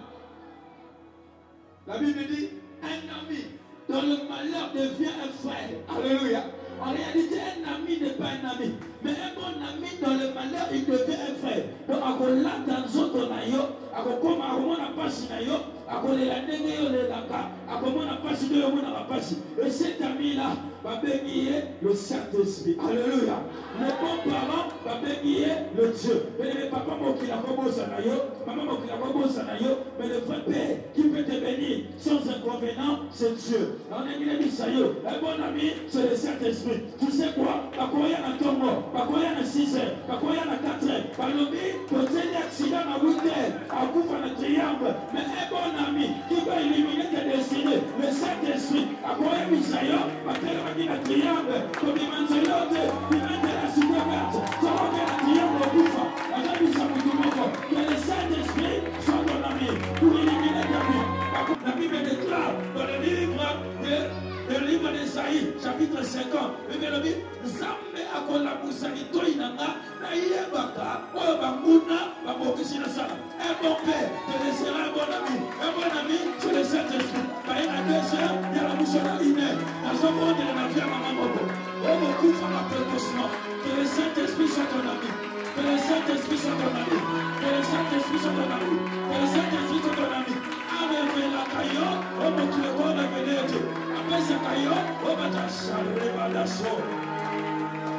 [SPEAKER 1] La Bible dit, un ami dans le malheur devient un frère. Alléluia. En réalité, un ami n'est pas un ami. Mais un bon ami dans le malheur, il devient un frère. Donc, à là dans zone nayo, à comme à comment on pas si nayo, à quoi les landais les laka, à comment on pas si de on n'a pas si. Et cet ami-là va bénir le Saint-Esprit. Alléluia. Le bon parent va bénir le Dieu. Mais le papa qui l'a comme sanayo, maman qui l'a comme sanayo, mais le vrai père qui peut te bénir sans inconvénient, c'est Dieu. On a dit ça yo. Un bon ami, c'est le Saint-Esprit. Tu sais quoi? Bakoya na Tongo, bakoya na 6h, bakoya na 4h. Balobi, peut-être accident à 8h, à Koufa na triangle. Mais un bon ami qui va éliminer tes destinées, le Saint-Esprit, bakoya Misayo, bakoya na triangle, comme il m'a dit l'autre, il m'a dit la supercarte, ça va faire la triangle au Koufa. Que le Saint-Esprit soit ton ami pour éliminer ta vie. La Bible déclare dans le livre d'Esaïe, chapitre 50, il dit Zambe akola musanito inanga na yebaka oyo banguna babokisi na sala. Un bon père te laissera un bon ami. Un bon ami, c'est le Saint-Esprit. Il y a 2 heures, il y a la bouche à l'inère. Dans ce monde, il y a la vie à maman moto. Oh, beaucoup font la précaution. Que le Saint-Esprit soit ton ami. Que le Saint-Esprit soit ton ami. Que le Saint-Esprit soit ton ami. Que le Saint-Esprit soit ton ami. Avec la caillot, oh mon Dieu, oh la vénètre. Après ce caillot, oh ma tâche,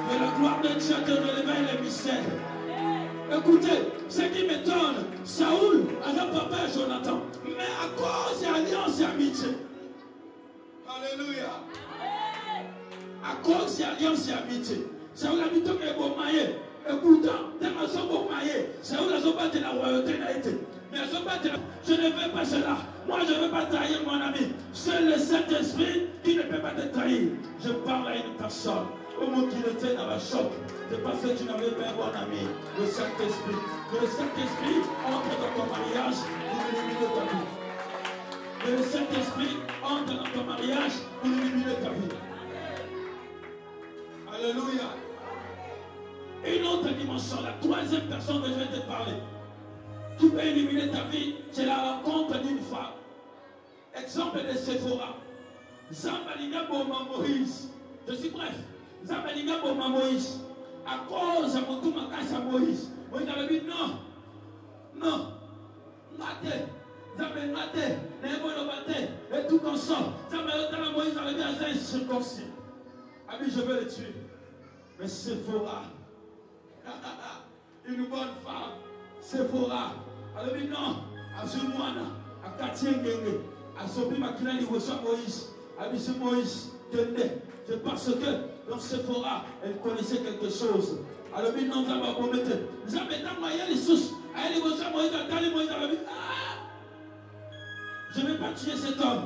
[SPEAKER 1] que la gloire de Dieu te révèle les mystères. Écoutez, ce qui m'étonne, Saoul a un papa et Jonathan, mais à cause d'alliance et amitié. Alléluia. À cause d'alliance et amitié. Saoul a dit que bon maillé. Écoutez, dans ma somme bon maillé, Saoul a battu la royauté n'a été. Mais je ne veux pas cela. Moi, je ne veux pas trahir mon ami. C'est le Saint-Esprit qui ne peut pas te trahir. Je parle à une personne. Au monde qui le tient dans la choc. C'est parce que tu n'avais pas un bon ami. Le Saint-Esprit. Le Saint-Esprit entre dans ton mariage pour éliminer ta vie. Le Saint-Esprit entre dans ton mariage pour éliminer ta vie. Alléluia. Une autre dimension, la troisième personne que je vais te parler, qui peut éliminer ta vie, c'est la rencontre d'une femme. Exemple de Sephora. Zambalinga Boma Moïse. Je suis bref. Zambalinga Boma Moïse. À cause de mon tout makasa Moïse. Moïse avait dit non. Non. Maté. Zambalinga maté. Nébo maté. Et tout comme ça. Zambalinga Moïse avait dit à un circoncis. Ami, je vais le tuer. Mais Séphora. Une bonne femme. Séphora. Elle a dit non. À Zumwana. À Katiengenge. À Sopi Makina Ligosa Moïse. A dit Moïse. C'est parce que dans Séphora, elle connaissait quelque chose. Elle a dit non, ça va promettre. Nous avons mis les sources. Elle a dit Moïse. Moïse a dit je ne vais pas tuer cet homme.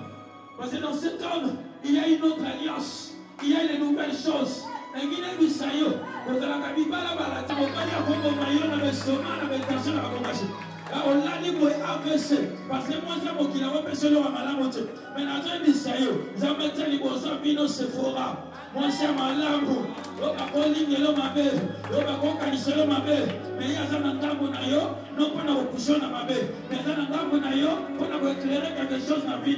[SPEAKER 1] Parce que dans cet homme, il y a une autre alliance. Il y a les nouvelles choses. Et il y a des bisayo. Parce que la Kabibala, la Tabokali, a comme maillot, la Besoma, la Bétation, la Bomaché. On l'a dit pour AVC. Parce que moi, c'est moi qui l'avais fait sur le Malamote. Mais dans un bisayo, ils ont mis les boissons, Vino Sephora. Moi, c'est Malambo. On va coller ma belle. On va coller ma belle. Mais il y a un tambour, non pas dans opposition à ma belle. Mais il y a un tambour, pour éclairer quelque chose dans la vie.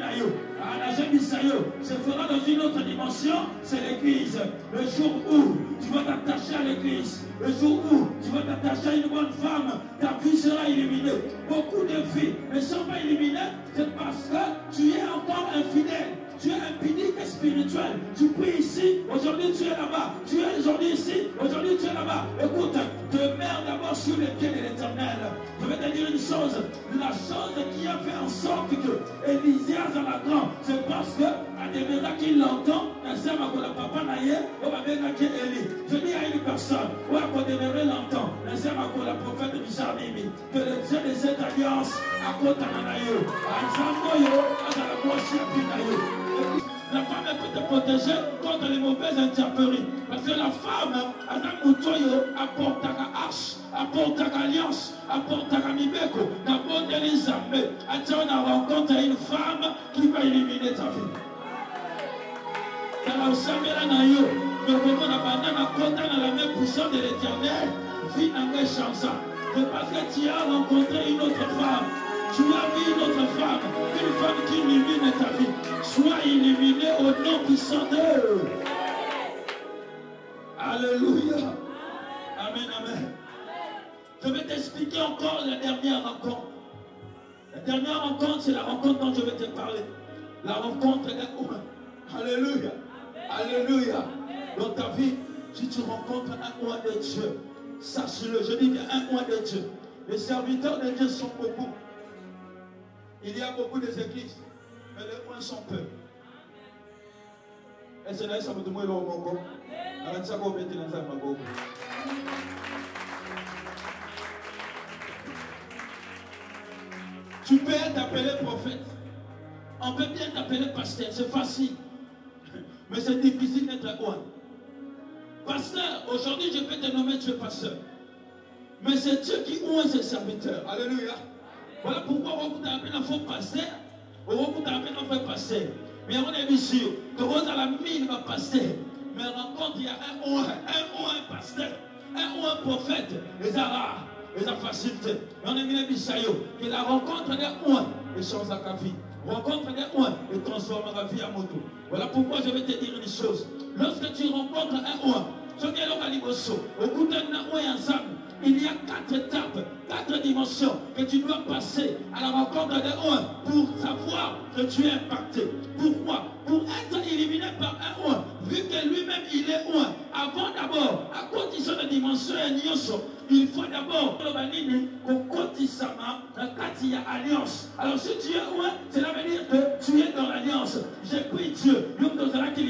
[SPEAKER 1] Sephora dans une autre dimension, c'est l'église. Le jour où tu vas t'attacher à l'église, le jour où tu vas t'attacher à une bonne femme, ta vie sera illuminée. Beaucoup de vies ne sont pas illuminées, c'est parce que tu es encore infidèle. Tu es impudique et spirituel. Tu pries ici, aujourd'hui tu es là-bas. Tu es aujourd'hui ici, aujourd'hui tu es là-bas. Écoute, demeure d'abord sur les pieds de l'Éternel. Je vais te dire une chose. La chose qui a fait en sorte que Élyséas dans la grande, c'est parce que à demeura qu'il l'entend, je dis à une personne, où à demeurer longtemps, la prophète du Sarnimi, que le Dieu de cette alliance a côté Nanayo, à Zamboyo, à la moitié la femme peut te protéger contre les mauvaises intempéries. Parce que la femme, apporte ta hache, apporte ta alliance, apporte ta mibeko, d'abord les armées. Attends, on a rencontré une femme qui va éliminer ta vie. Dans la Samela Nayo, mais comment on a dans la même puissance de l'Éternel, vie n'a pas changé. C'est parce que tu as rencontré une autre femme. Tu as vu une autre femme qui illumine ta vie. Sois illuminé au nom puissant d'eux. Alléluia. Amen, amen. Je vais t'expliquer encore la dernière rencontre. La dernière rencontre, c'est la rencontre dont je vais te parler. La rencontre d'un. Alléluia. Alléluia. Dans ta vie, si tu rencontres un roi de Dieu, sache-le, je dis bien un roi de Dieu. Les serviteurs de Dieu sont beaucoup. Il y a beaucoup d'églises, mais les points sont peu. Et c'est là que ça me demande au Congo. Tu peux t'appeler prophète. On peut bien t'appeler pasteur, c'est facile. Mais c'est difficile d'être roi. Pasteur, aujourd'hui je peux te nommer Dieu pasteur. Mais c'est Dieu qui ouvre ses serviteurs. Alléluia. Voilà pourquoi on vous appelle un faux pasteur. On vous appelle un vrai pasteur. Mais on est sûr que vous à la mine va passer. Mais rencontre, il y a un pasteur, un prophète. Les arabes, les facilité. Et on est mis que la rencontre d'un change la vie. Rencontre d'un et transforme la vie à moto. Voilà pourquoi je vais te dire une chose. Lorsque tu rencontres un ce qui est le au bout d'un ensemble, il y a 4 étapes, 4 dimensions que tu dois passer à la rencontre de pour savoir que tu es impacté. Pourquoi? Pour être éliminé par un vu que lui-même il est avant d'abord, à condition de dimension et il faut d'abord alliance. Alors si tu es cela veut dire que tu es dans l'alliance. J'ai pris Dieu, afin que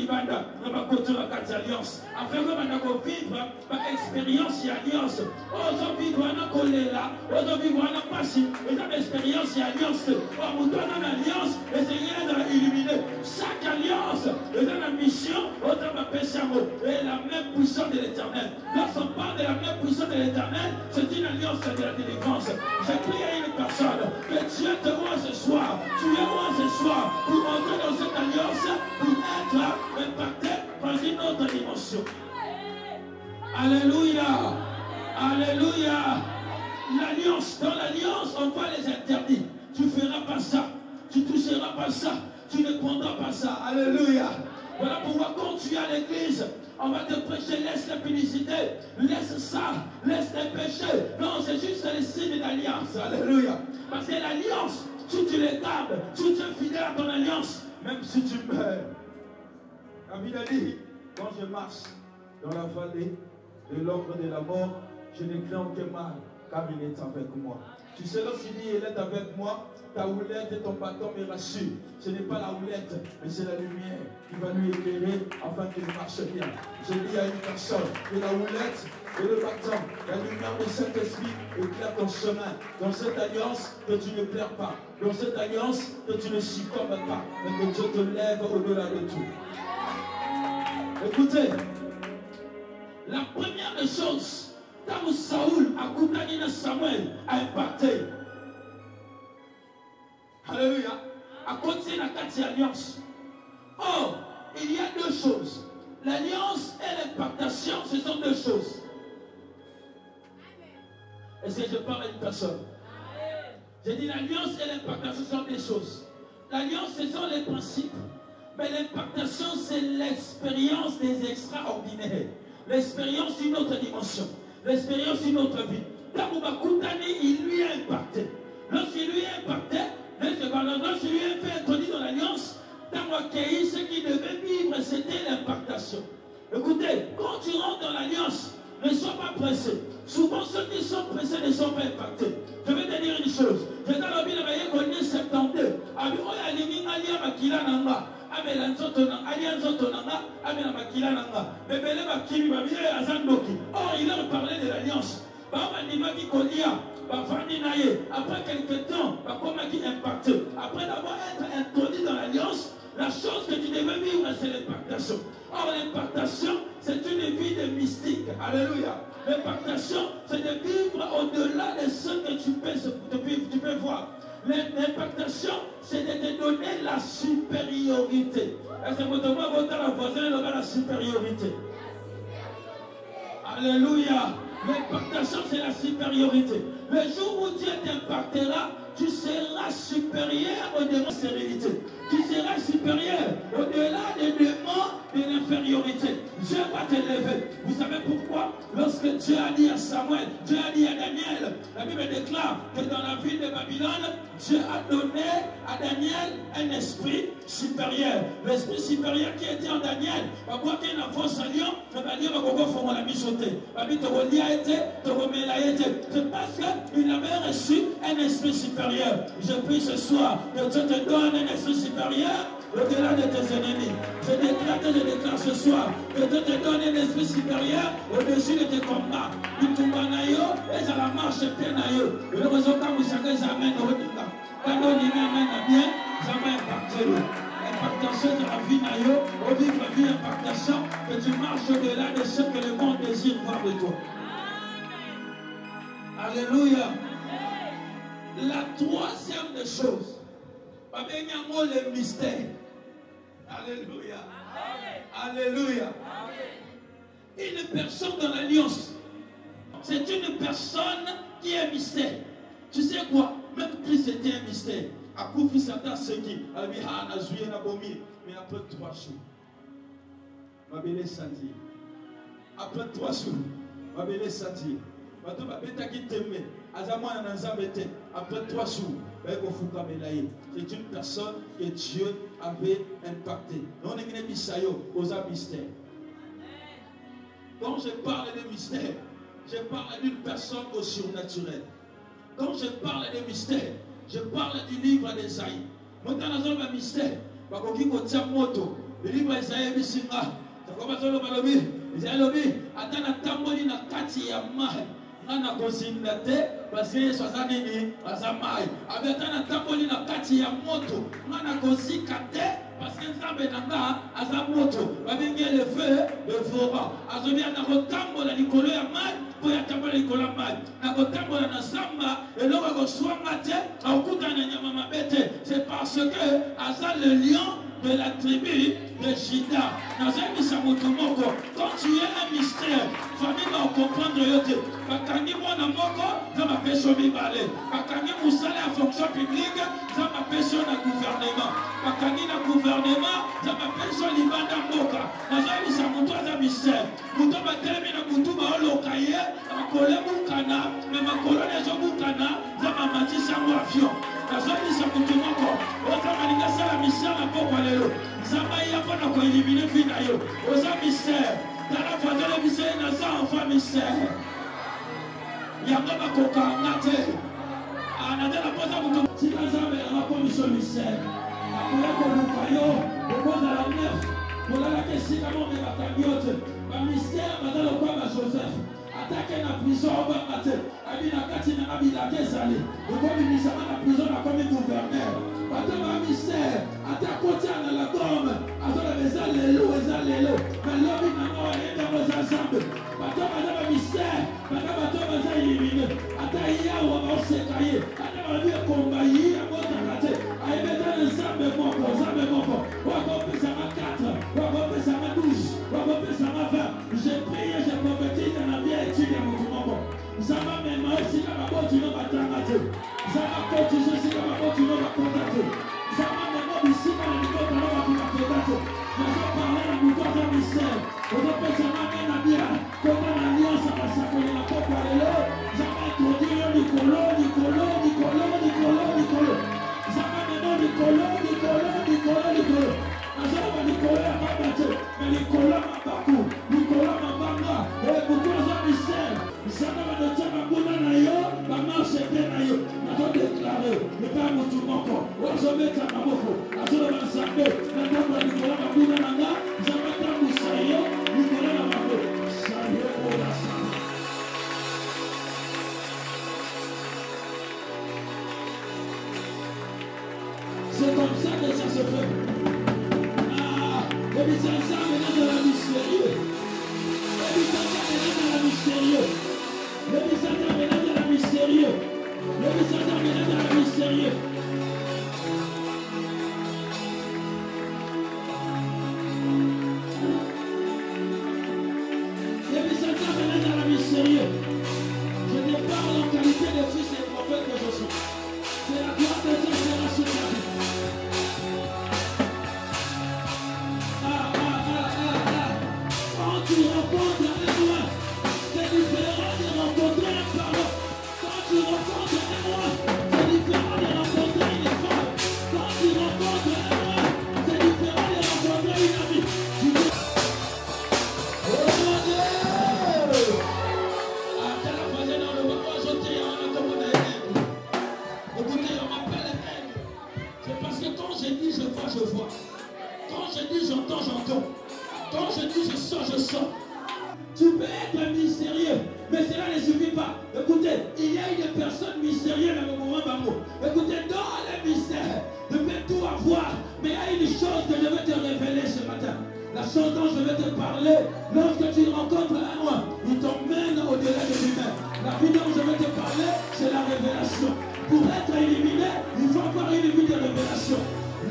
[SPEAKER 1] vivre par expérience et alliance. Ozo vivre en choléra, ozo vivre en passé, et dans l'expérience et alliance. On doit dans l'alliance et c'est là illuminé. Chaque alliance est dans la mission, et la même puissance de l'Éternel. Lorsqu'on parle de la même puissance de l'Éternel, c'est une alliance de la délivrance. J'ai prié à une personne que Dieu te voit ce soir. Tu es moi ce soir pour entrer dans cette alliance, pour être impacté dans une autre dimension. Alléluia. Alléluia. L'alliance, dans l'alliance, on voit les interdits. Tu ne feras pas ça. Tu ne toucheras pas ça. Tu tu ne prendras pas ça. Alléluia. Voilà pourquoi quand tu es à l'église, on va te prêcher, laisse la publicité, laisse ça, laisse les péchés. Non, c'est juste les signes d'alliance. Alléluia. Parce que l'alliance, si tu les gardes, si tu es fidèle à ton alliance, même si tu meurs. La Bible a dit, quand je marche dans la vallée de l'ombre de la mort, je ne crains que mal, car il est avec moi. Tu sais, lorsqu'il dit, il est avec moi, ta houlette et ton bâton me rassurent. Ce n'est pas la houlette, mais c'est la lumière qui va lui éclairer afin qu'il marche bien. Je dis à une personne que la houlette et le bâton, la lumière de Saint-Esprit éclaire ton chemin. Dans cette alliance, que tu ne pleures pas. Dans cette alliance, que tu ne succombes pas, mais que Dieu te lève au-delà de tout. Écoutez, la première des choses, quand Saoul a coupé Samuel, a impacté. Alléluia. À côté de la quatrième alliance. Or, il y a deux choses. L'alliance et l'impactation, ce sont deux choses. Est-ce que je parle à une personne? J'ai dit l'alliance et l'impactation sont des choses. L'alliance, ce sont les principes. Mais l'impactation, c'est l'expérience des extraordinaires. L'expérience d'une autre dimension. L'expérience d'une autre vie. Taboubakutani, il lui a impacté. Lorsqu'il lui a impacté, lorsqu'il lui a fait introduire dans l'alliance, Tamoakei, ce qu'il devait vivre, c'était l'impactation. Écoutez, quand tu rentres dans l'alliance, ne sois pas pressé. Souvent, ceux qui sont pressés ne sont pas impactés. Je vais te dire une chose. J'étais dans le Bible, il y a 72. Or, il leur parlait de l'alliance. Après quelques temps, impacté. Après d'avoir été introduit dans l'alliance, la chose que tu devais vivre, c'est l'impactation. Or, l'impactation, c'est une vie de mystique. Alléluia. L'impactation, c'est de vivre au-delà de ce que tu peux voir. L'impactation, c'est de te donner la supériorité. Est-ce que vous devez voter la voisine la supériorité? Alléluia. L'impactation, c'est la supériorité. Le jour où Dieu t'impactera, tu seras supérieur au-delà de sérénité. Tu seras supérieur au-delà des démons de l'infériorité. Dieu va te lever. Vous savez pourquoi? Lorsque Dieu a dit à Samuel, Dieu a dit à Daniel, la Bible déclare que dans la ville de Babylone, Dieu a donné à Daniel un esprit supérieur. L'esprit supérieur qui était en Daniel, va voir qu'il y a une force à Lyon, va dire qu'on la mise au thé. C'est parce qu'il avait reçu un esprit supérieur. Je prie ce soir que Dieu te donne un esprit supérieur au-delà de tes ennemis. Je déclare ce soir que Dieu te donne un esprit supérieur au-dessus de tes combats. Il tumbanayo et ça la marche pleinayo. Le réseau quand vous savez jamais de votre temps. Quand on y amène bien, ça va impacter. L'impactation de la vie nayo, au vivre la vie impactation, que tu marches au-delà de ce que le monde désire voir de toi. Alléluia. La troisième des choses, le mystère. Alléluia. Alléluia. Une personne dans l'alliance, c'est une personne qui est mystère. Tu sais quoi? Même Christ était un mystère. À Koufi Satan Seki, mais après 3 jours, après 3 jours, après 3 jours, c'est une personne que Dieu avait impactée. Quand je parle de mystère, je parle d'une personne au surnaturel. Quand je parle de mystère, je parle du livre d'Esaïe. Moi, dans un mystère, le livre d'Esaïe, Nana kosindate parce que soixante-dix azamai abetana tamboli na kati ya moto nana kosikate parce que nzambe nanga azamoto babenge le feu le fora azobia na kotambola likolo ya mai po ya tambola likolo ya mai na kotambola na samba eloko koswanga te akuta na nyama mabete c'est parce que aza le lion de la tribu de Juda. Quand tu es un mystère, famille va comprendre yote. Bakangi mwana moko, ça m'appelle son mibale. Bakangi moussala en fonction publique, ça m'appelle son gouvernement. Bakangi na gouvernement, ça m'appelle son libanda moka. Nazali sa mutu aza mystère. Mutu batelemi na mutu ba olokaye, akole mukana, mais ma colonne zo mukana, ça m'a mati sa avion. Nazali sa mutu moko, oza malinga sala mystère na poko lelo. Zama ya pana ko éliminer vie na yo. Oza mystère. Dans la voiture de mystère, na za enfant mystère. Yango bakokanga te. Anatela poza mutu. Tika Nzambe na commission mystère. Akoya koluka yo, okoza la neuf. Kolala ke sika mo me bakangi yote. Ba mystère bazala kwa ba Joseph. Atake na prison oba mate. Abi na kati na abila kezali. Okomi misama na prison na komi gouverneur. Bata ba mystère. Atakoti na la gomme. Azola beza lelo. Malobi na mo enda mo za Nzambe. Bata ba mystère. Bata baza éliminé. Ata yawa ba osekaye. Ata ba bi komba yi abota kate. Aibeta na Nzambe moko. Wako pesa ma 4. Wako pesa ma 12. Wako pesa ma 20. J'ai prié, j'ai prophétisé dans la vie étude ya mutu moko. Zama mema osika baboti no batanga te. Zama koti osika baboti no bakonda te. Zama mema bisika na mikota no bakunda te. Nazo parler na mutu aza mystère. Ozo pesa ma mena bia. Kota na alliance basakoli na pokwa lelo. Zama introduire yo likolo. Zama mema likolo. Nazo ba likolo ya mabate. Na likolo mabaku. Likolo mabanga. Mutu aza mystère. Zama banotia babuna na yo. Ba marche bien na yo. Nazo déclarer. Le pas mutu moko. Ozo meta maboko. Nazo ba Nzambe. Na ndamba likolo babuna na nga. Zama tambu sayo. Likolo na maboko. Sayo ola sayo. C'est comme ça que ça se fait. Le mystère maintenant dans la mystérieux. Le mystère maintenant dans la mystérieux. Le mystère maintenant dans la mystérieux. Le mystère maintenant dans la mystérieux. Le mystère maintenant dans la mystérieux. Je te parle en qualité de fils et prophète que je suis. C'est la gloire de Dieu qui sera sur ta vie. Quand tu rencontres un roi, c'est différent de rencontrer un parent. Quand tu rencontres un roi, c'est différent de rencontrer une femme. Quand tu rencontres un roi, c'est différent de rencontrer une amie. Oh mon Dieu! C'est parce que quand je dis je vois, je vois. Quand je dis j'entends, j'entends. Quand je dis je sens. Tu peux être mystérieux, mais cela ne suffit pas. Écoutez, il y a une personne mystérieuse dans le moment d'amour. Écoutez, dans les mystères, je peux tout avoir, mais il y a une chose que je vais te révéler ce matin. La chose dont je vais te parler, lorsque tu rencontres un roi, il t'emmène au-delà de lui-même. La vie dont je vais te parler, c'est la révélation. Pour être éliminé, il faut avoir une vie de révélation.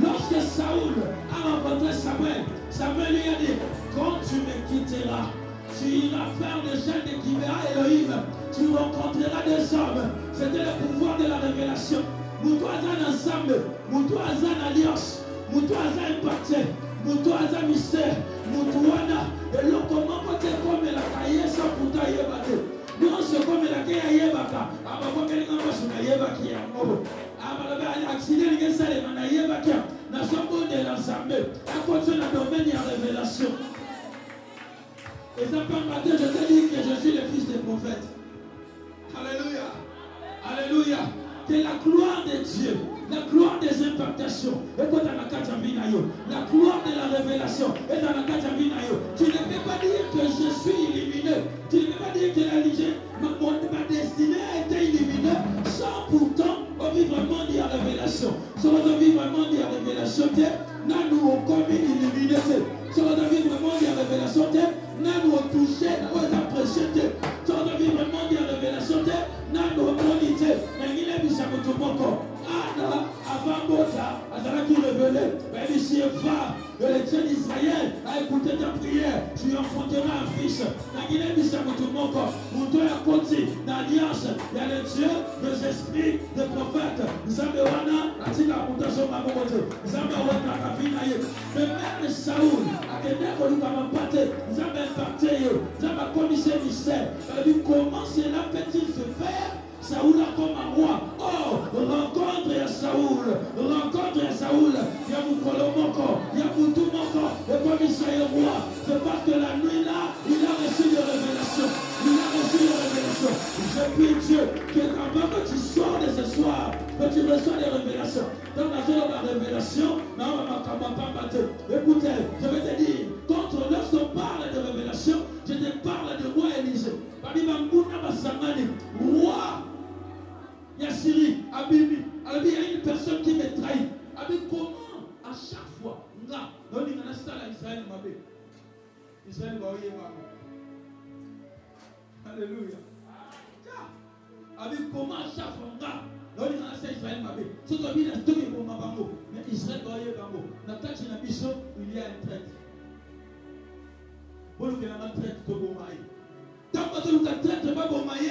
[SPEAKER 1] Lorsque Saoul a rencontré Samuel, Samuel lui a dit, quand tu me quitteras, tu iras faire des chaînes de Gibéa Elohim, tu rencontreras des hommes. C'était le pouvoir de la révélation. Moutou Azan ensemble, Moutou Azan alliance, Moutou Azan impacté, Moutou Azan mystère, Moutou Wana, et l'on comment côté comme la cahier sans pourtant yébate. Non, c'est comme la cahier yébaka, avant que les gens soient yébaki à mort. Avant l'accident, les gens sont yébaki, n'a pas de l'ensemble, à cause de la domaine de la révélation. Et ça peut matin, je te dis que je suis le fils des prophètes. Alléluia. Alléluia. Que la gloire de Dieu, la gloire des impactations, et quand la gloire de la révélation, et dans la Kataminayo, tu ne peux pas dire que je suis illuminé. Tu ne peux pas dire que ma destinée a été illuminée sans pourtant vivre le monde de la révélation. Sans vivre le monde de la révélation, nous avons commis illuminé. Sans vivre le monde de la révélation, nous avons touché, nous avons apprécié. Sans vivre le monde de la révélation, nous avons monité. Mais il est mis à mon tour. Avant Bota, Azala qui révélait, mais ici tu es va, que le Dieu d'Israël a écouté ta prière, tu enfanteras un fils. Dans Guinée-Bissau, mon Dieu a côté d'alliance, il y a le Dieu des esprits, des prophètes. Zambewana, Atika Mutaso Mamoto, Zambewana Kafinaye. Mais même Saoul, à quelqu'un qu'on nous a battu, Zambe impacté, Zambe commissaire mystère. Comment cela peut-il se faire? Saoul a comme un roi. Oh, rencontre à Saoul. Rencontre à Saoul. Il y a mon colomoko. Il y a mon tout moko. Et comme il est roi, c'est parce que la nuit là, il a reçu des révélations. Il a reçu des révélations. Je prie Dieu que avant que tu sors de ce soir, que tu reçois des révélations. Dans la zone de la révélation, écoutez, je vais te dire, lorsqu'on parle de révélation, je te parle de roi Élisée. Roi. Il y a Syrie, Abimi. Alors il y a une personne qui me trahit. Abimi, comment à chaque fois, Israël va y avoir. Alléluia. Abimi, comment à chaque fois, Israël m'a dit. Ce qui est tout pour ma bango. Mais Israël va y avoir. Dans ta chinabiso, il y a un traite. Bon, il y a un traite de Bomaï. Tant que tu as traite de Bomaï,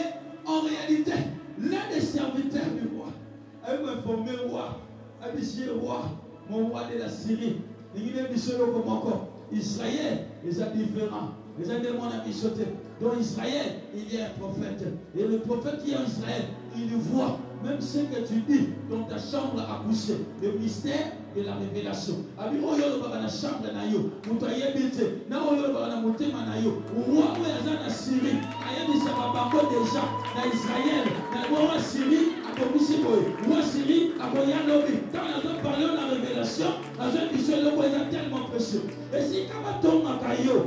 [SPEAKER 1] en réalité, l'un des serviteurs du roi a eu informé le roi, a dit le roi, mon roi de la Syrie. Il est mis comme encore. Israël, ils sont différents. Les éléments à sauter. Dans Israël, il y a un prophète. Et le prophète qui est en Israël, il voit même ce que tu dis dans ta chambre à coucher. Le mystère de la révélation. Abi oyo lo bana chambre na yo. Muto ayebite. Na oyo lo bana motema na yo. Roi oyo aza na Syrie. Ayebisa bango déjà na Israël. Na roi Syrie akomisi boye. Roi Syrie akoya lobi. Quand on a parlé de la révélation, on a dit que le roi est tellement précieux. Et si Kamaton Makayo,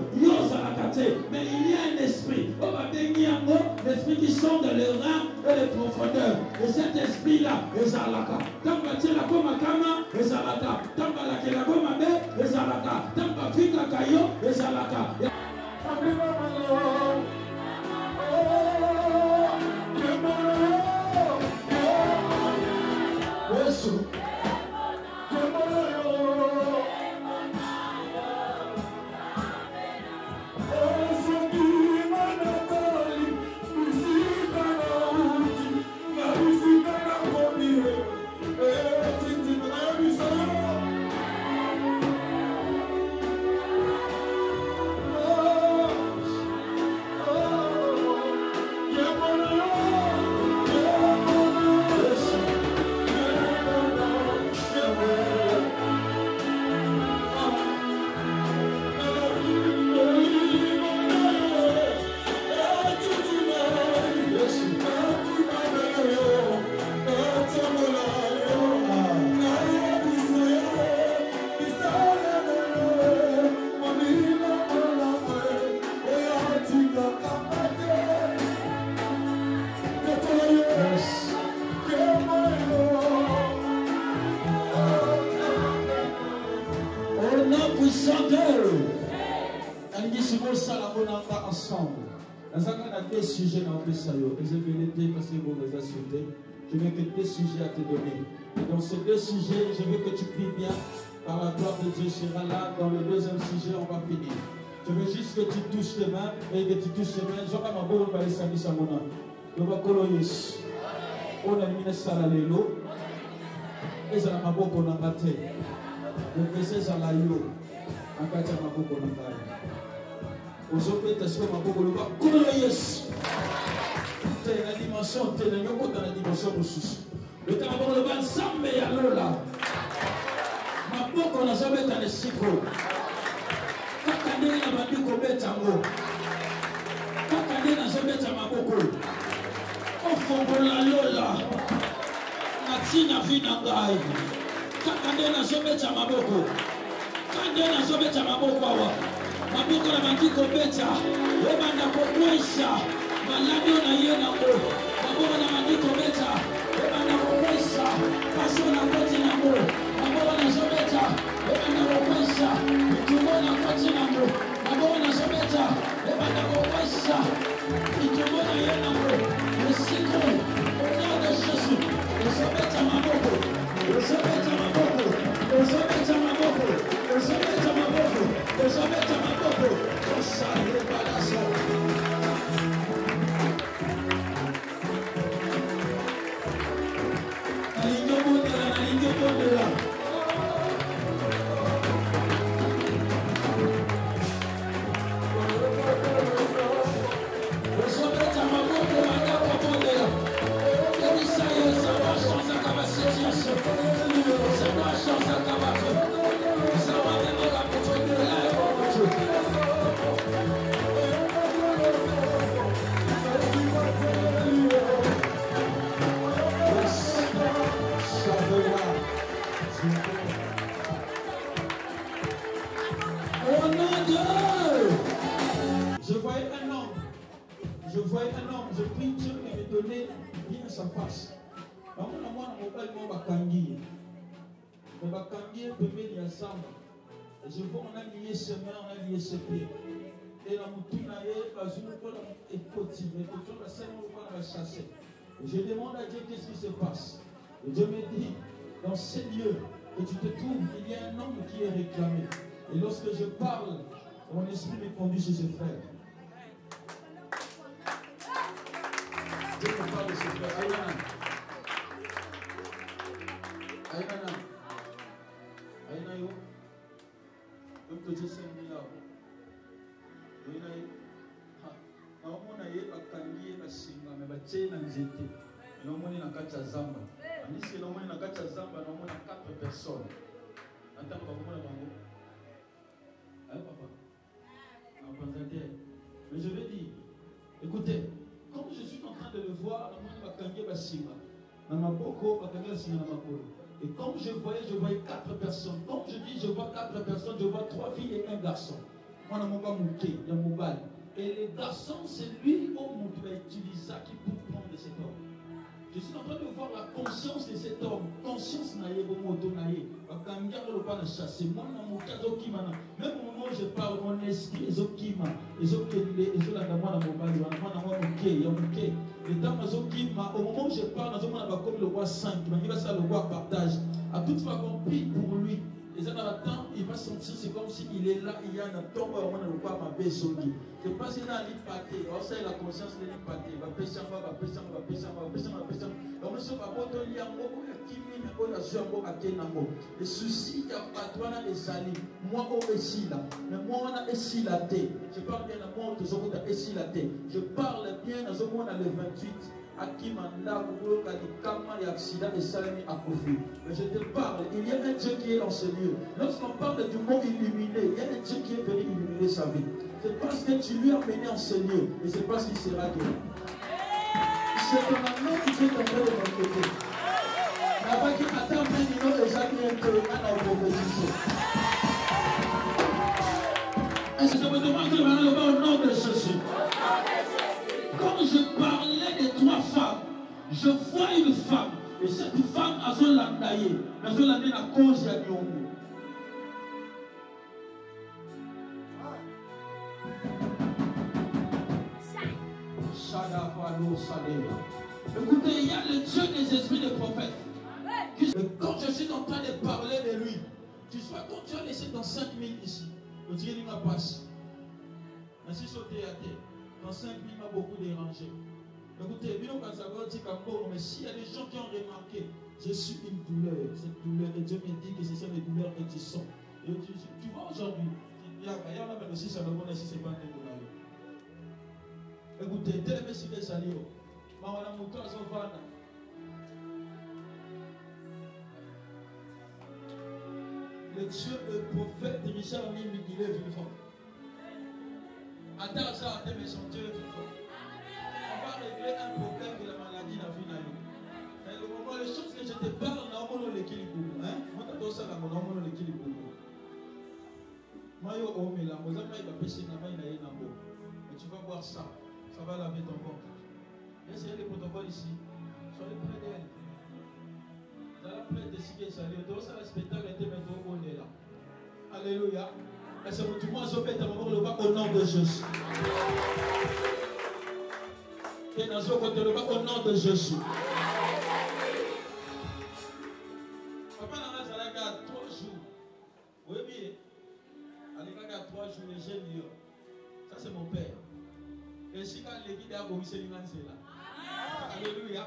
[SPEAKER 1] mais il y a un esprit, on va bénir l'esprit qui sort de les reins et les profondeurs. Et cet esprit-là, est Zalaka. Tant que la Koma Kama, est Zalaka. Tant que la Koma Be, est Zalaka. Tant que Fika Kayo, est Zalaka. Sujets dans le saillot. Et je vais l'aider parce que vous les insultez. Je n'ai que 2 sujets à te donner. Et dans ces 2 sujets, je veux que tu pries bien. Par la gloire de Dieu sera là. Dans le 2e sujet, on va finir. Je veux juste que tu touches tes mains et que tu touches tes mains. Je vais m'abonner par les samis à mon âme. Je vais coloyer. On a mis ça à l'élo. Et ça m'a beaucoup en maté. Je vais faire ça à l'élo. En cas de ma beaucoup en maté. Aujourd'hui, tu as beaucoup de temps. Coloyer. Tu es la dimension, tu es dans la dimension de souci. Le temps de le ban ensemble, il y a l'eau là. Ma beaucoup n'a jamais été dans le cycle. Quand on est dans le combat, tango. Quand on est dans le combat, beaucoup. On fait la lola. Natina vinangai. Quand on est dans le combat, beaucoup. Quand on est dans le combat, beaucoup. Mabuko na mandiko beta, wema na kukwesha, malabio na yena ko. Mabuko na mandiko beta, wema na kukwesha, pasio na koti na mo. Mabuko na zobeta, wema na kukwesha, itumo na koti na mo. Mabuko na zobeta, wema na kukwesha, itumo na yena ko. Mesiko, au nom de Jésus, zobeta maboko, zobeta maboko, zobeta maboko. je prie Dieu de me donner bien sa face. Moi, je bakangi. Mais bakangi pembeni ya zamba. Et je vois on a lié ses mains, on a lié ses pieds. Et la moutouna est bazou pour la écoti, mais pour la scène on va la chasser. Et je demande à Dieu qu'est-ce qui se passe. Et Dieu me dit, dans ces lieux que tu te trouves, il y a un homme qui est réclamé. Et lorsque je parle, mon esprit me conduit chez ses frères. Dieu me parle de ses frères. Aïnana. Aïnana. Aïnana yo. Comme que Dieu s'est mis là. Aïnana yo. Naomona ye bakangi ye basinga me batie na nzete. Naomoni na kati ya zamba. Andisi naomoni na kati ya zamba naomona 4 personnes. Attends bakomona bango. Hein papa? Mais je vais dire, écoutez, comme je suis en train de le voir, et comme je voyais 4 personnes. Comme je dis, je vois 4 personnes, je vois 3 filles et un garçon. Et les garçons, c'est lui au monde qui va utiliser ça qui pour prendre de cet homme. Je suis en train de voir la conscience de cet homme. Conscience naïe, moto naïe. Même au moment où je parle, mon esprit est okima. Au moment où je parle, comme le roi 5, le roi partage. À toute fois qu'on prie pour lui, et ça dans le temps, il va sentir, c'est comme s'il est là, il y a un tombe, on ne pas ma baisse au lit. Je pense qu'il a l'impaté, on sait la conscience de l'impaté, va pécher, va pécher, va pécher, va pécher, va pécher. Donc, monsieur, va pas te lire un mot, qui m'a dit, on a su un mot à Kenamo. Les soucis, il y a pas de toi, là, les alliés. Moi, on est ici, là. Mais moi, on a ici la tête. Je parle bien à moi, on a ici la tête. Je parle bien à ce moment, on a le 28. Mais je te parle, il y a un Dieu qui est dans ce lieu. Lorsqu'on parle du mot illuminé, il y a un Dieu qui est venu illuminer sa vie. C'est parce que tu lui as mené en ce lieu et c'est parce qu'il sera guéri. C'est que maintenant tu es tombé de mon côté. Avant qu'il attend maintenant les amis intéressants dans la proposition. Est-ce que je me demande de demander au nom de Jésus? Quand je parlais de 3 femmes, je vois une femme. Et cette femme a son landaye. Mais son landaye n'a cause de Nyongo. Écoutez, il y a le Dieu des esprits des prophètes. Et quand je suis en train de parler de lui, tu sais, quand tu as laissé dans 5000 ici, le Dieu n'a pas passé. Ainsi sauté à terre. Dans 5000 m'a beaucoup dérangé. Écoutez, mais s'il y a des gens qui ont remarqué, je suis une douleur, cette douleur, et Dieu me dit que ce sont les douleurs que tu sens. Et tu vois aujourd'hui, il y a même aussi ça me si c'est pas un douleur. Écoutez, tel messie de Salio, Mawana Mouto à Sovana. Le Dieu, le prophète Richard Mimi, il est vivant. Attends ça, mais son Dieu est vivant. On va régler un problème de la maladie dans la vie. Mais le moment, les choses que je te parle, on a l'équilibre. Moi, tu as ça, on a l'équilibre. Moi, je vais la maison, il va pêcher la main, il va mais tu vas voir ça. Ça va laver ton corps. Essayez les protocoles ici. Soyez près d'elle. Dans la plaie de ce qui est salé. Donc, ça, le spectacle était maintenant on est là. Alléluia. Et c'est pour tout le monde, je vais au nom de Jésus. Et dans ce côté, au nom de Jésus. Papa, dans la salle, il y a 3 jours. Oui, bien. Il y a 3 jours, les jeunes lions. Ça, c'est mon père. Et si quand l'église a commis c'est là. Alléluia.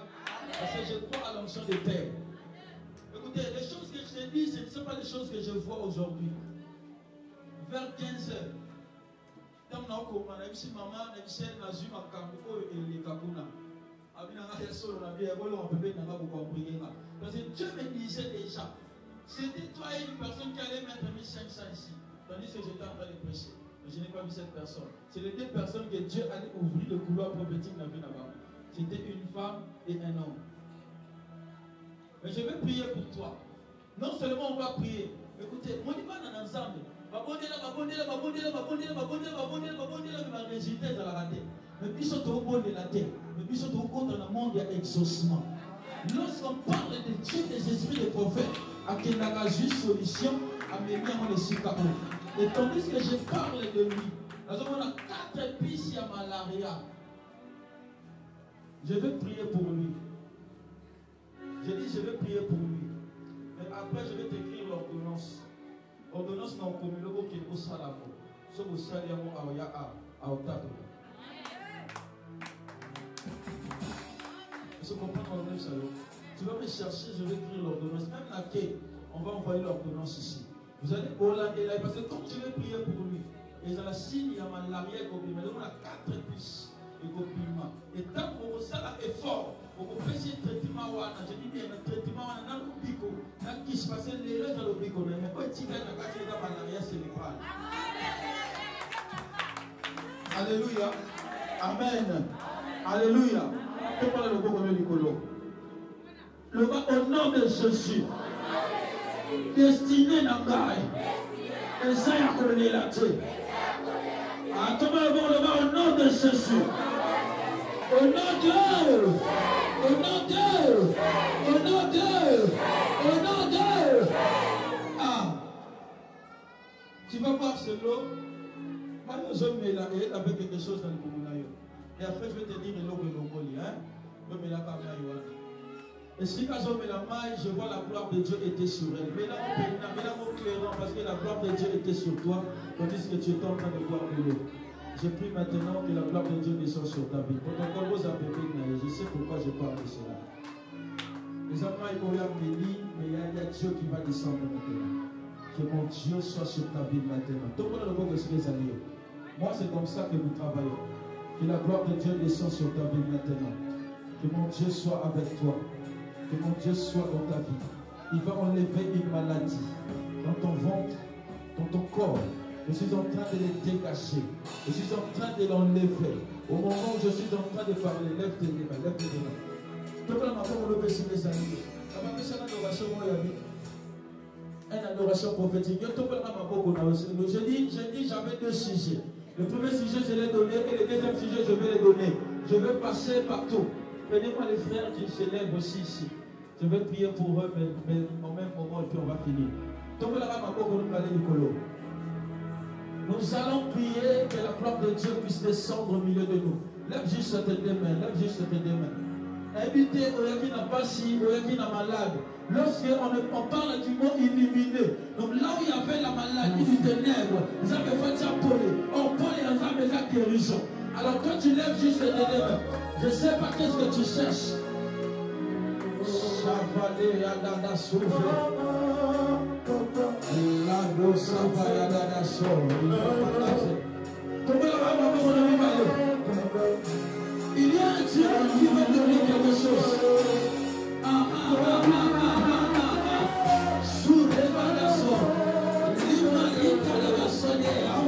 [SPEAKER 1] Parce que je crois à l'onction des pères. Écoutez, les choses que je te dis, ce ne sont pas les choses que je vois aujourd'hui. Vers 15 heures. Tant que maman, parce que Dieu me disait déjà, c'était toi une personne qui allait mettre 1500 ici, tandis que j'étais en train de prêcher. Mais je n'ai pas vu cette personne. C'est les 2 personnes que Dieu allait ouvrir le couloir prophétique dans la vie là-bas. C'était une femme et un homme. Mais je vais prier pour toi. Non seulement on va prier, écoutez, on n'est pas dans l'ensemble.
[SPEAKER 2] Lorsqu'on parle de Dieu, des esprits des prophètes, à qui n'a pas juste solution, à me mettre en escalier. Et tandis que je parle de lui, nous avons 4 pistes à malaria. Je vais prier pour lui. Je dis, je vais prier pour lui. Mais après, je vais t'écrire l'ordonnance. L'ordonnance n'a pas commis le mot qui est au salamo. Ce que ça dit à Otato. Tu comprends mon rêve, Salo? Tu vas me chercher, je vais écrire l'ordonnance. Même la quai, on va envoyer l'ordonnance ici. Vous allez au là et là, parce que comme je vais prier pour lui, et dans la signe, il y a ma l'arrière-copie, on a 4 pistes de copiement. Et tant qu'on ça est fort, on peut faire un traitement, je dis bien, un traitement dans le bico, qui se passe l'erreur dans le bico, mais quand tu vas dans la malaria cérébrale. Alléluia. Amen. Alléluia. Le bas au nom de Jésus, destiné à Gaï, et ça y a collé la tête. Attends, le bas au nom de Jésus, au nom de, au nom de, au nom de, au nom de. Ah, tu vas voir ce lot, maintenant je mets là et avec quelque chose dans le communaire. Et après, je vais te dire le logo, hein? Et si quand je mets la maille, je vois la gloire de Dieu était sur elle. Mais là, mon clairant, parce que la gloire de Dieu était sur toi, tandis que tu es en train de boire de l'eau. Je prie maintenant que la gloire de Dieu descende sur ta vie. Je sais pourquoi je parle de cela. Les enfants, ils vont me dire, mais il y a Dieu qui va descendre maintenant. Que mon Dieu soit sur ta vie maintenant. Tout le monde le voit. Moi, c'est comme ça que nous travaillons. Que la gloire de Dieu descende sur ta vie maintenant. Que mon Dieu soit avec toi. Que mon Dieu soit dans ta vie. Il va enlever une maladie dans ton ventre, dans ton corps. Je suis en train de les dégager. Je suis en train de l'enlever. Au moment où je suis en train de parler, lève tes mains, lève tes mains. Tout le monde m'a pas levé sur mes amis. Une adoration prophétique. Je dis, j'avais 2 sujets. Le premier sujet, je l'ai donné, et le deuxième sujet, je vais le donner. Je vais passer partout. Prenez-moi les frères qui se lèvent aussi ici. Je vais prier pour eux, mais au même moment, et puis on va finir. Nous allons prier que la gloire de Dieu puisse descendre au milieu de nous. Lève juste tes 2 mains, lève juste tes 2 mains. Invitez Oyaki n'a pas si, Oyaki n'a malade. Lorsqu'on parle du mot illuminé, donc là où il y avait la maladie du ténèbre, ils avaient fait ça pour les. On peut les avoir la guérison. Alors quand tu lèves juste tes 2 mains, je ne sais pas qu'est-ce que tu cherches. Chavalé Yadada Souffle. La dosa Yadada Souffle. Il y a un Dieu qui veut donner quelque chose. Sous les badassons, l'immalita de la sonnière,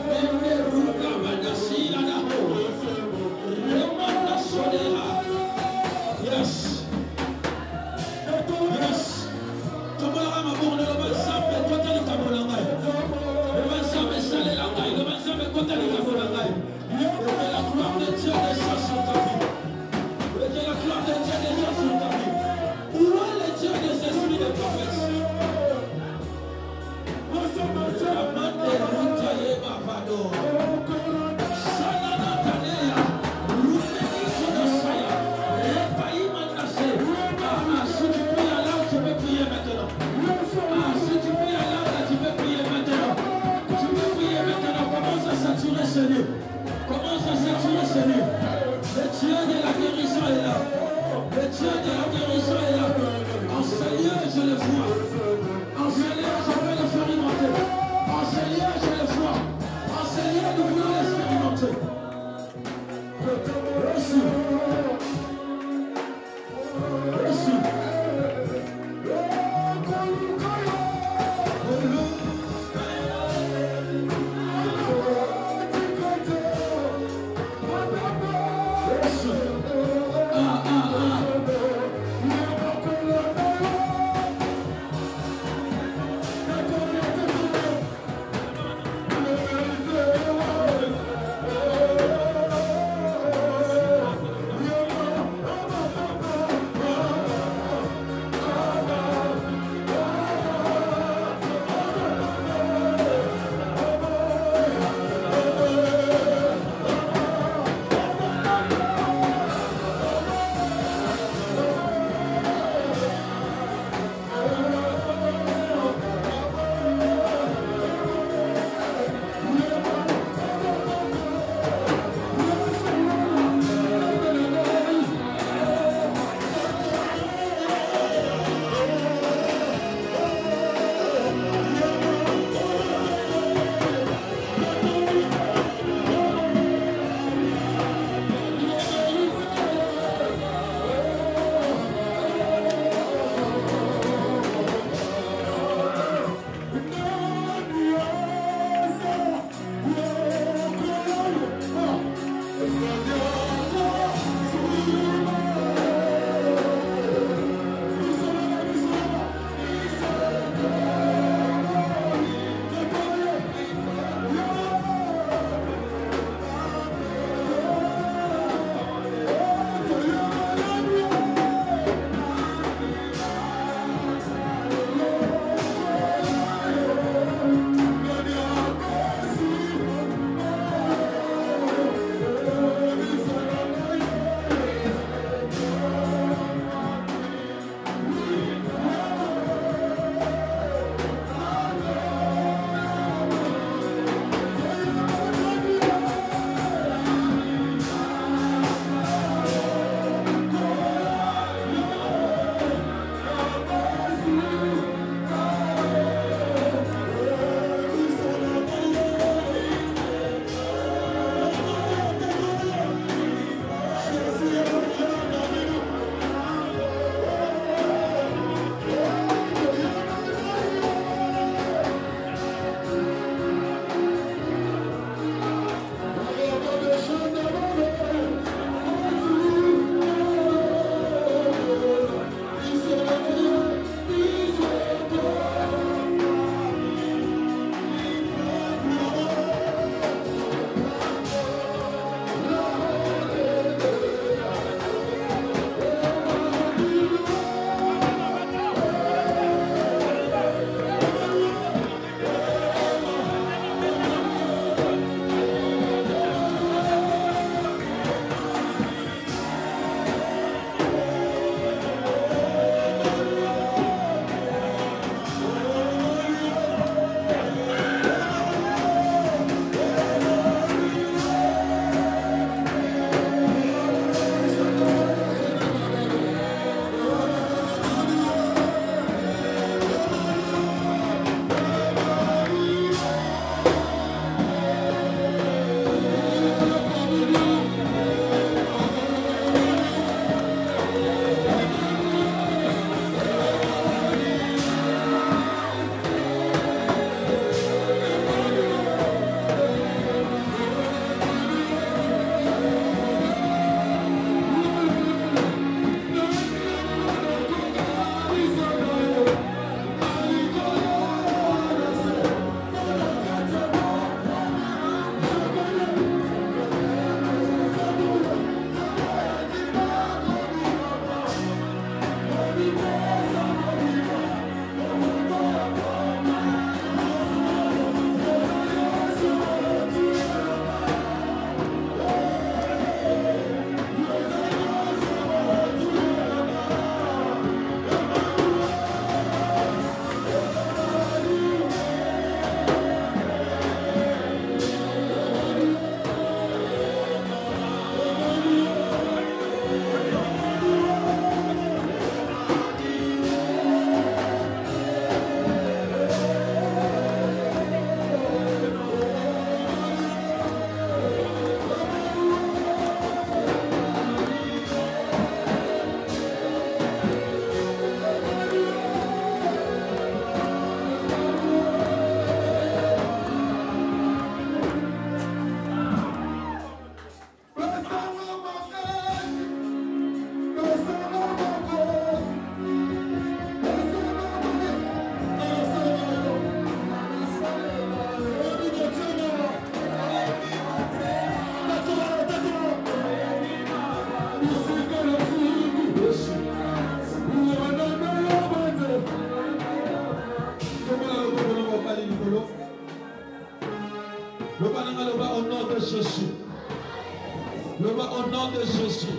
[SPEAKER 2] même les roues badassi la damo, le manda sonnière. Yes. Yes. Tomara ma bonne, le bansambe, côté de Kabolangai. Le bansambe salé langai, le bansambe côté de Kabolangai. Que la gloire de Dieu descende sur ta vie. Que la gloire de Dieu descende sur ta vie. Où est le Dieu des esprits des prophètes? Amande Rutaye Mavado. Sanana Tanea. Rumeni Sonasaya. Repaï Mandassé. Si tu pries à l'âme, tu peux prier maintenant. Si tu pries à l'âme, tu peux prier maintenant. Tu peux prier maintenant. Commence à saturer ce lieu. Commence à saturer ce lieu. Le Dieu de la guérison est là. Le Dieu de la guérison est là. En ce lieu, je le vois. En ce lieu, je veux l'expérimenter. En ce lieu, je le vois. En ce lieu, nous voulons l'expérimenter. Reçu. Reçu.
[SPEAKER 1] Au nom de Jésus. Au nom de Jésus.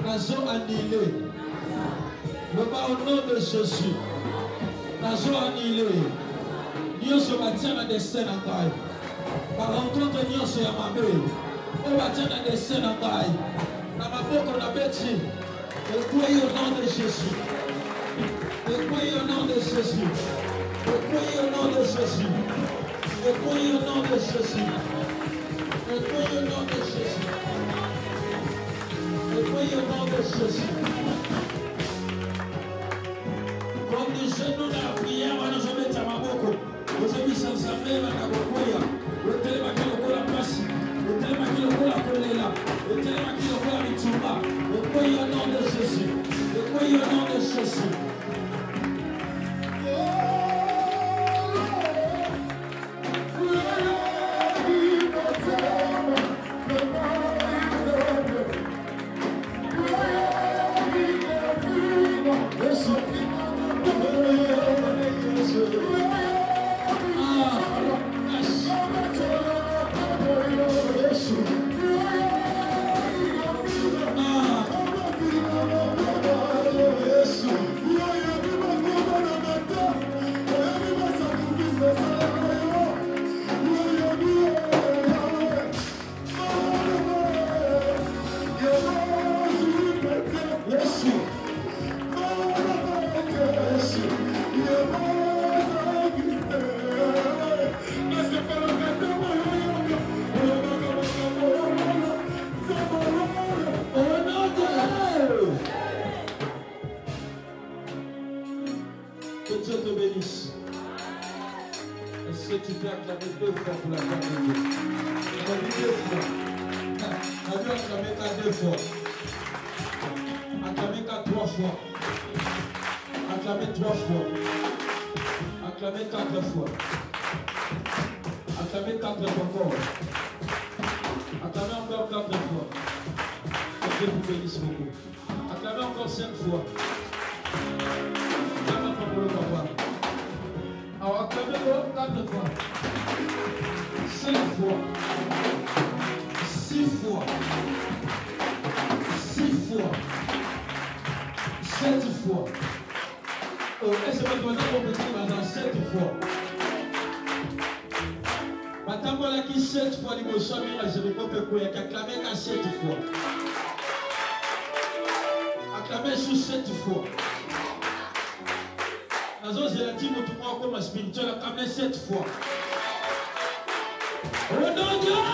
[SPEAKER 1] Nazo annulé. Au nom de Jésus. Nazo annulé. Dieu se maintient dans des scènes en taille. Par rencontre, Dieu se yamame. On va tenir dans des scènes en taille. Dans ma boca, on a bêti. Et croyez au nom de Jésus. Et croyez au nom de Jésus. Et croyez au nom de Jésus. Et croyez au nom de Jésus. Et croyez au nom de Jésus. Et croyez au nom de Jésus. Comme des genoux dans la prière, on a jamais été à ma boca. Vous avez mis ça ensemble, on a croyé. Vous avez mis la place. Vous avez mis la coléla. Vous avez mis la mitumba. Et croyez au nom de Jésus. Et croyez au nom de Jésus. Acclamez sous 7 fois. Spirituel, acclamez 7 fois. Au nom de Dieu.